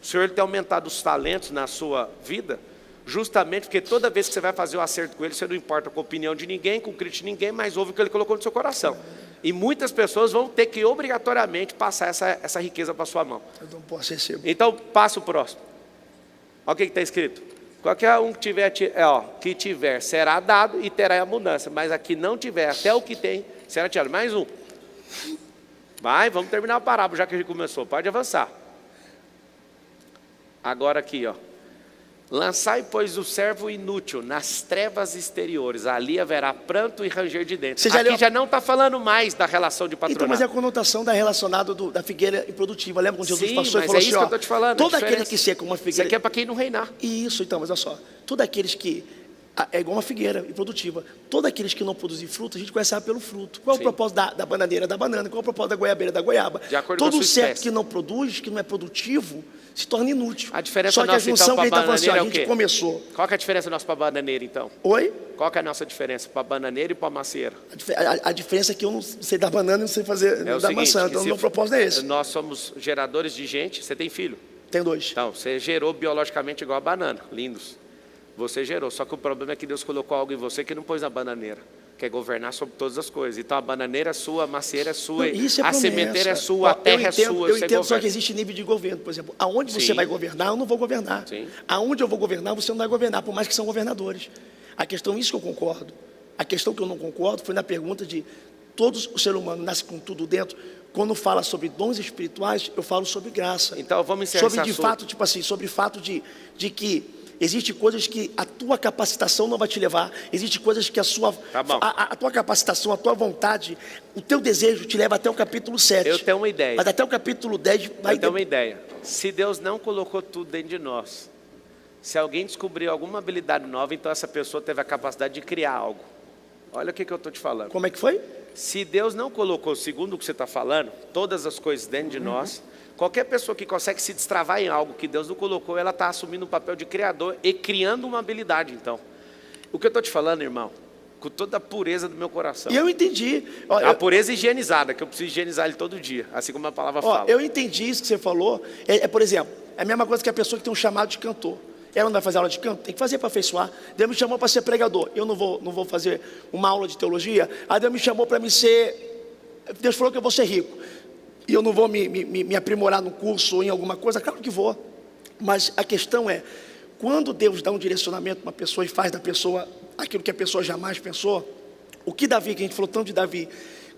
O Senhor tem aumentado os talentos na sua vida, justamente porque toda vez que você vai fazer o acerto com ele, você não importa com a opinião de ninguém, com crítica de ninguém, mas ouve o que ele colocou no seu coração. E muitas pessoas vão ter que obrigatoriamente passar essa riqueza para a sua mão. Eu não posso receber. Então passa o próximo. Olha o que está escrito: qualquer um que tiver será dado e terá abundância, mas a que não tiver, até o que tem será tirado. Mais um. Vai, vamos terminar a parábola já que a gente começou. Pode avançar. Agora aqui, ó. Lançai, pois, o servo inútil nas trevas exteriores, ali haverá pranto e ranger de dentes. Aqui já não está falando mais da relação de patronato. Então, mas é a conotação da relacionada da figueira improdutiva. Lembra quando Jesus passou e mas falou isso assim, que eu estou te falando. Todo aquele que seca uma figueira... Isso aqui é para quem não reinar. Isso, então, mas olha só. Todos aqueles que... É igual uma figueira improdutiva. Todos aqueles que não produzem fruto, a gente conhece pelo fruto. Qual é o propósito da bananeira da banana? Qual é o propósito da goiabeira da goiaba? De acordo com a todo sua certo espécie. que não produz, que não é produtivo, se torna inútil. A diferença só que nossa, a junção então, que ele está falando assim, é a gente começou. Qual que é a diferença nossa para a bananeira, então? Oi? Qual que é a nossa diferença para a bananeira e para a macieira? A diferença é que eu não sei dar banana e não sei fazer da maçã. Então, o meu propósito é esse. Nós somos geradores de gente. Você tem filho? Tenho 2. Então, você gerou biologicamente igual a banana. Lindos. Você gerou. Só que o problema é que Deus colocou algo em você que não pôs na bananeira. Que é governar sobre todas as coisas. Então, a bananeira é sua, a macieira é sua, a sementeira é sua, a terra é sua. Eu entendo, só que existe nível de governo. Por exemplo, aonde você vai governar, eu não vou governar. Sim. Aonde eu vou governar, você não vai governar, por mais que são governadores. A questão, isso que eu concordo. A questão que eu não concordo foi na pergunta de todos o ser humano nasce com tudo dentro. Quando fala sobre dons espirituais, eu falo sobre graça. Então, vamos encerrar sobre de fato, tipo assim, sobre o fato de que existem coisas que a tua capacitação não vai te levar. Existem coisas que a tua capacitação, a tua vontade, o teu desejo te leva até o capítulo 7. Eu tenho uma ideia. Mas até o capítulo 10 vai... Eu tenho uma ideia. Se Deus não colocou tudo dentro de nós, se alguém descobriu alguma habilidade nova, então essa pessoa teve a capacidade de criar algo. Olha o que eu estou te falando. Como é que foi? Se Deus não colocou, segundo o que você está falando, todas as coisas dentro de nós, qualquer pessoa que consegue se destravar em algo que Deus não colocou, ela está assumindo o papel de criador e criando uma habilidade, então. O que eu estou te falando, irmão, com toda a pureza do meu coração. E eu entendi. Ó, A pureza higienizada, que eu preciso higienizar ele todo dia, assim como a palavra fala. eu entendi isso que você falou. Por exemplo, é a mesma coisa que a pessoa que tem um chamado de cantor. Ela não vai fazer aula de canto? Tem que fazer para afeiçoar. Deus me chamou para ser pregador. Eu não vou fazer uma aula de teologia. Aí Deus me chamou para me ser... Deus falou que eu vou ser rico. E eu não vou me aprimorar no curso ou em alguma coisa? Claro que vou. Mas a questão é, quando Deus dá um direcionamento para uma pessoa e faz da pessoa aquilo que a pessoa jamais pensou, o que Davi, que a gente falou tanto de Davi,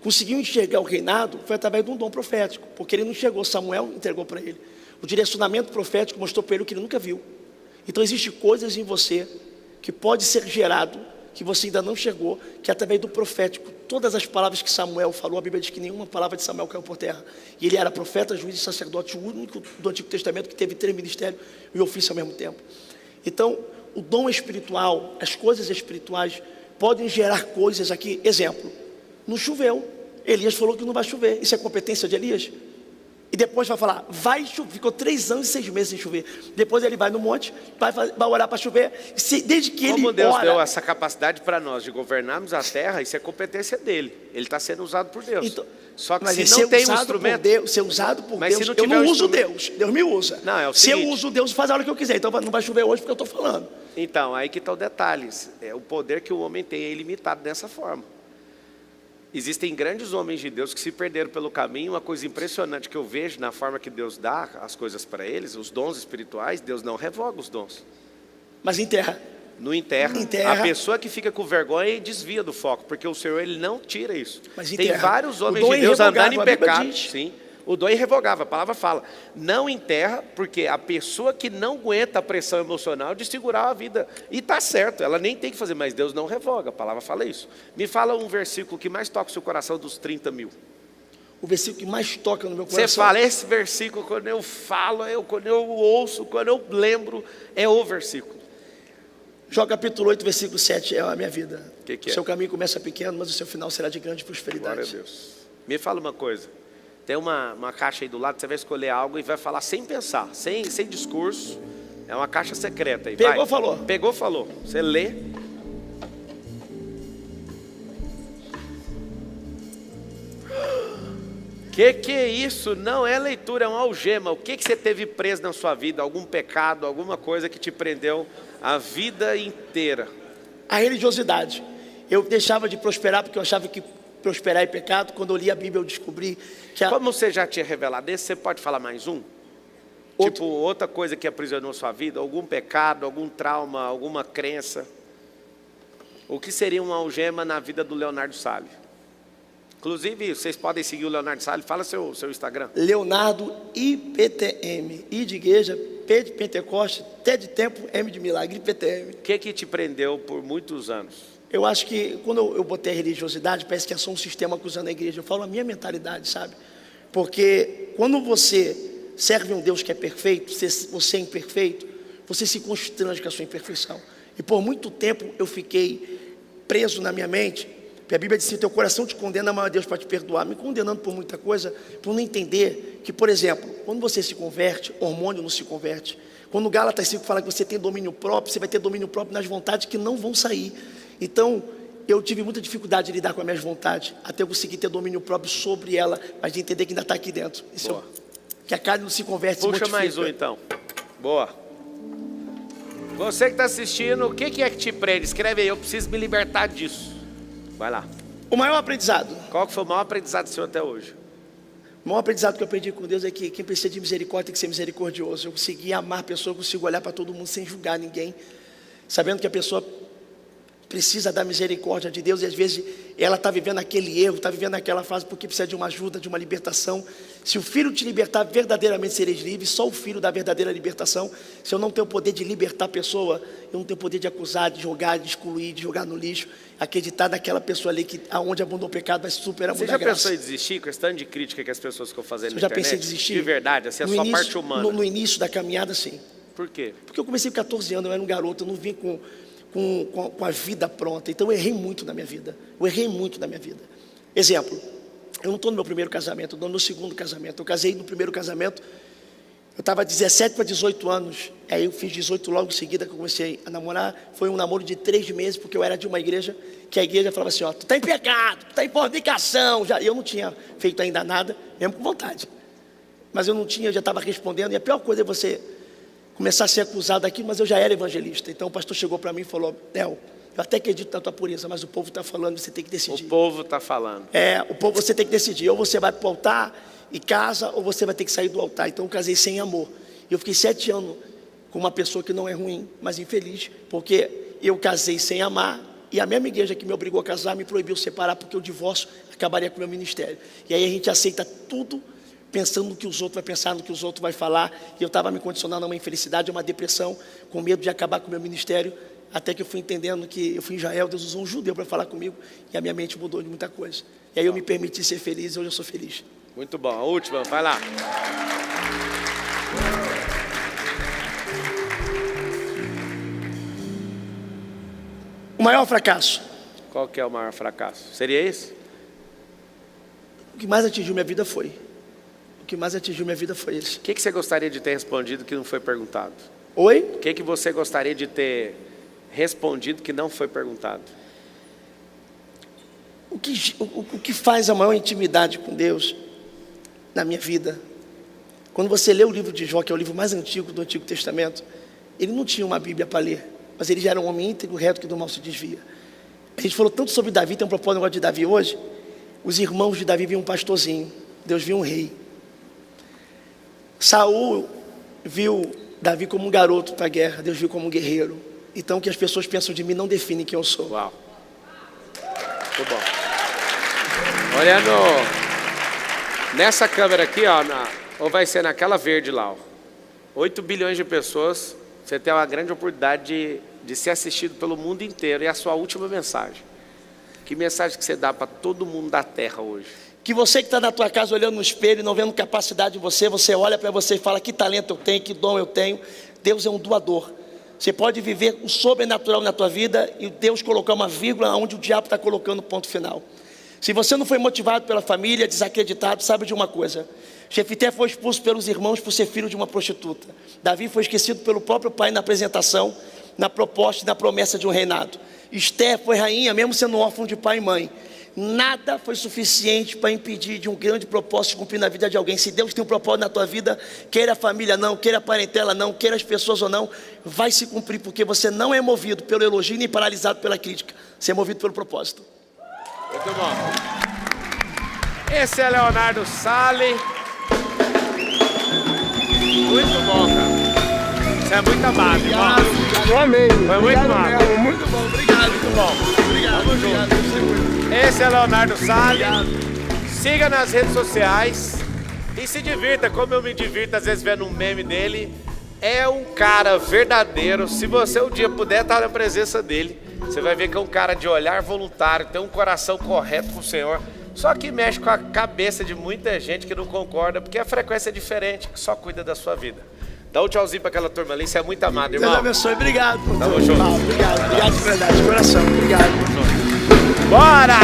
conseguiu enxergar o reinado, foi através de um dom profético, porque ele não enxergou, Samuel entregou para ele. O direcionamento profético mostrou para ele o que ele nunca viu. Então existem coisas em você que pode ser gerado, que você ainda não chegou, que é através do profético. Todas as palavras que Samuel falou, a Bíblia diz que nenhuma palavra de Samuel caiu por terra. E ele era profeta, juiz e sacerdote, o único do Antigo Testamento que teve 3 ministérios e ofício ao mesmo tempo. Então, o dom espiritual, as coisas espirituais podem gerar coisas aqui. Exemplo, não choveu. Elias falou que não vai chover. Isso é competência de Elias? E depois vai falar, vai chover. Ficou 3 anos e 6 meses sem chover. Depois ele vai no monte, vai orar para chover. Desde que Como ele Deus ora, deu essa capacidade para nós de governarmos a terra, isso é competência dele. Ele está sendo usado por Deus. Então, Só que mas se ser não tem um usado instrumento... por Deus, ser usado por Mas se Deus, não eu tiver não um uso instrumento- Deus, Deus me usa. Não, é o se eu seguinte. uso Deus, faz a hora que eu quiser. Então não vai chover hoje porque eu estou falando. Então, aí que está o detalhe. O poder que o homem tem é ilimitado dessa forma. Existem grandes homens de Deus que se perderam pelo caminho. Uma coisa impressionante que eu vejo na forma que Deus dá as coisas para eles, os dons espirituais, Deus não revoga os dons. Mas em terra. Não enterra. Enterra. A pessoa que fica com vergonha e desvia do foco, porque o Senhor ele não tira isso. Mas Tem enterra. vários O homens dom de é Deus andando em irrevogável, a Bíblia pecado. diz. Sim. O dom é irrevogável, a palavra fala. Não enterra, porque a pessoa que não aguenta a pressão emocional de segurar a vida. E está certo, ela nem tem que fazer, mas Deus não revoga, a palavra fala isso. Me fala um versículo que mais toca o seu coração dos 30 mil. O versículo que mais toca no meu Você coração. fala, esse versículo, quando eu falo, quando eu ouço, quando eu lembro, é o versículo. Jó capítulo 8, versículo 7 é a minha vida. Que é? O seu caminho começa pequeno, mas o seu final será de grande Glória a prosperidade. Deus. Me fala uma coisa. Tem uma caixa aí do lado, você vai escolher algo e vai falar sem pensar, sem discurso. É uma caixa secreta aí. Pegou, vai. falou. Pegou, falou. Você lê. Que é isso? Não é leitura, é uma algema. O que você teve preso na sua vida? Algum pecado, alguma coisa que te prendeu a vida inteira? A religiosidade. Eu deixava de prosperar porque eu achava que prosperar é pecado. Quando eu li a Bíblia eu descobri que Como você já tinha revelado esse, você pode falar mais um? Tipo, outra coisa que aprisionou sua vida? Algum pecado, algum trauma, alguma crença? O que seria uma algema na vida do Leonardo Salles? Inclusive, vocês podem seguir o Leonardo Salles. Fala seu Instagram. Leonardo IPTM. I de igreja, P de Pentecoste, T de tempo, M de milagre, IPTM. O que te prendeu por muitos anos? Eu acho que quando eu botei a religiosidade, parece que é só um sistema acusando a igreja. Eu falo a minha mentalidade, sabe? Porque quando você serve um Deus que é perfeito, você é imperfeito, você se constrange com a sua imperfeição. E por muito tempo eu fiquei preso na minha mente, porque a Bíblia diz que teu coração te condena, mas Deus para te perdoar, me condenando por muita coisa, por não entender que, por exemplo, quando você se converte, hormônio não se converte. Quando o Gálatas 5 fala que você tem domínio próprio, você vai ter domínio próprio nas vontades que não vão sair. Então, eu tive muita dificuldade de lidar com as minhas vontades, até eu conseguir ter domínio próprio sobre ela, mas de entender que ainda está aqui dentro. Isso que a carne não se converte, se Puxa mortifica. mais um então. Boa. Você que está assistindo, o que é que te prende? Escreve aí, eu preciso me libertar disso. Vai lá. O maior aprendizado. Qual que foi o maior aprendizado seu até hoje? O maior aprendizado que eu aprendi com Deus é que quem precisa de misericórdia tem que ser misericordioso. Eu consegui amar a pessoa, eu consigo olhar para todo mundo sem julgar ninguém, sabendo que a pessoa precisa da misericórdia de Deus, e às vezes ela está vivendo aquele erro, está vivendo aquela fase porque precisa de uma ajuda, de uma libertação. Se o Filho te libertar, verdadeiramente sereis livres. Só o Filho dá verdadeira libertação. Se eu não tenho o poder de libertar a pessoa, eu não tenho o poder de acusar, de jogar, de excluir, de jogar no lixo. Acreditar naquela pessoa ali que aonde abundou o pecado vai superar Você muita já graça. pensou em desistir com esse tanto de crítica que as pessoas ficam fazendo Eu na já internet? pensei em desistir. De verdade, assim, a No sua início- parte humana. No início da caminhada, sim. Por quê? Porque eu comecei com 14 anos, eu era um garoto, eu não vim com a vida pronta. Então eu errei muito na minha vida. Exemplo, eu não estou no meu primeiro casamento, eu estou no meu segundo casamento. Eu casei no primeiro casamento, Eu estava 17 para 18 anos, aí eu fiz 18 logo em seguida que eu comecei a namorar. Foi um namoro de 3 meses, porque eu era de uma igreja, que a igreja falava assim, ó, tu está em pecado, tu está em fornicação. E eu não tinha feito ainda nada, mesmo com vontade. Mas eu não tinha, eu já estava respondendo, e a pior coisa é você começar a ser acusado daquilo, mas eu já era evangelista. Então o pastor chegou para mim e falou, Léo, eu até acredito na tua pureza, mas o povo está falando, você tem que decidir. O povo está falando. O povo, você tem que decidir, ou você vai para o altar e casa, ou você vai ter que sair do altar. Então eu casei sem amor. E eu fiquei 7 anos com uma pessoa que não é ruim, mas infeliz, porque eu casei sem amar, e a mesma igreja que me obrigou a casar me proibiu separar, porque o divórcio acabaria com o meu ministério. E aí a gente aceita tudo, pensando no que os outros vão pensar, no que os outros vão falar, e eu estava me condicionando a uma infelicidade, a uma depressão, com medo de acabar com o meu ministério, até que eu fui entendendo que eu fui em Israel, Deus usou um judeu para falar comigo, e a minha mente mudou de muita coisa. E aí eu me permiti ser feliz, e hoje eu sou feliz. Muito bom. A última, vai lá. O maior fracasso. Qual que é o maior fracasso? Seria esse? O que mais atingiu minha vida foi. O que mais atingiu minha vida foi esse. O que você gostaria de ter respondido que não foi perguntado? Oi? O que você gostaria de ter respondido que não foi perguntado? O que faz a maior intimidade com Deus na minha vida? Quando você lê o livro de Jó, que é o livro mais antigo do Antigo Testamento, ele não tinha uma Bíblia para ler, mas ele já era um homem íntegro, reto, que do mal se desvia. A gente falou tanto sobre Davi, tem um propósito negócio de Davi hoje. Os irmãos de Davi viam um pastorzinho, Deus viu um rei. Saul viu Davi como um garoto para a guerra, Deus viu como um guerreiro. Então o que as pessoas pensam de mim não define quem eu sou. Uau. Muito bom. Olhando nessa câmera aqui, ó, ou vai ser naquela verde lá, ó, 8 bilhões de pessoas, você tem uma grande oportunidade de ser assistido pelo mundo inteiro. E a sua última mensagem. Que mensagem que você dá para todo mundo da terra hoje? Que você que está na tua casa olhando no espelho e não vendo capacidade em você, você olha para você e fala, que talento eu tenho, que dom eu tenho. Deus é um doador. Você pode viver o sobrenatural na tua vida e Deus colocar uma vírgula onde o diabo está colocando o ponto final. Se você não foi motivado pela família, desacreditado, sabe de uma coisa. Jefité foi expulso pelos irmãos por ser filho de uma prostituta. Davi foi esquecido pelo próprio pai na apresentação, na proposta e na promessa de um reinado. Esther foi rainha, mesmo sendo órfã de pai e mãe. Nada foi suficiente para impedir de um grande propósito se cumprir na vida de alguém. Se Deus tem um propósito na tua vida, queira a família não, queira a parentela não, queira as pessoas ou não, vai se cumprir, porque você não é movido pelo elogio nem paralisado pela crítica. Você é movido pelo propósito. Muito bom. Esse é Leonardo Sale. Muito bom, cara. Isso é muito amado, irmão. Eu amei. Foi muito amado. Muito bom, obrigado. Muito bom. Obrigado, Tamo junto. Esse é Leonardo Sale. Siga nas redes sociais e se divirta, como eu me divirto às vezes vendo um meme dele. É um cara verdadeiro. Se você um dia puder estar na presença dele, você vai ver que é um cara de olhar voluntário, tem um coração correto com o Senhor. Só que mexe com a cabeça de muita gente que não concorda, porque a frequência é diferente, que só cuida da sua vida. Dá um tchauzinho para aquela turma ali, isso é muito amado, irmão. Deus abençoe, obrigado. Tamo junto. Obrigado de verdade, de coração, obrigado. Bora!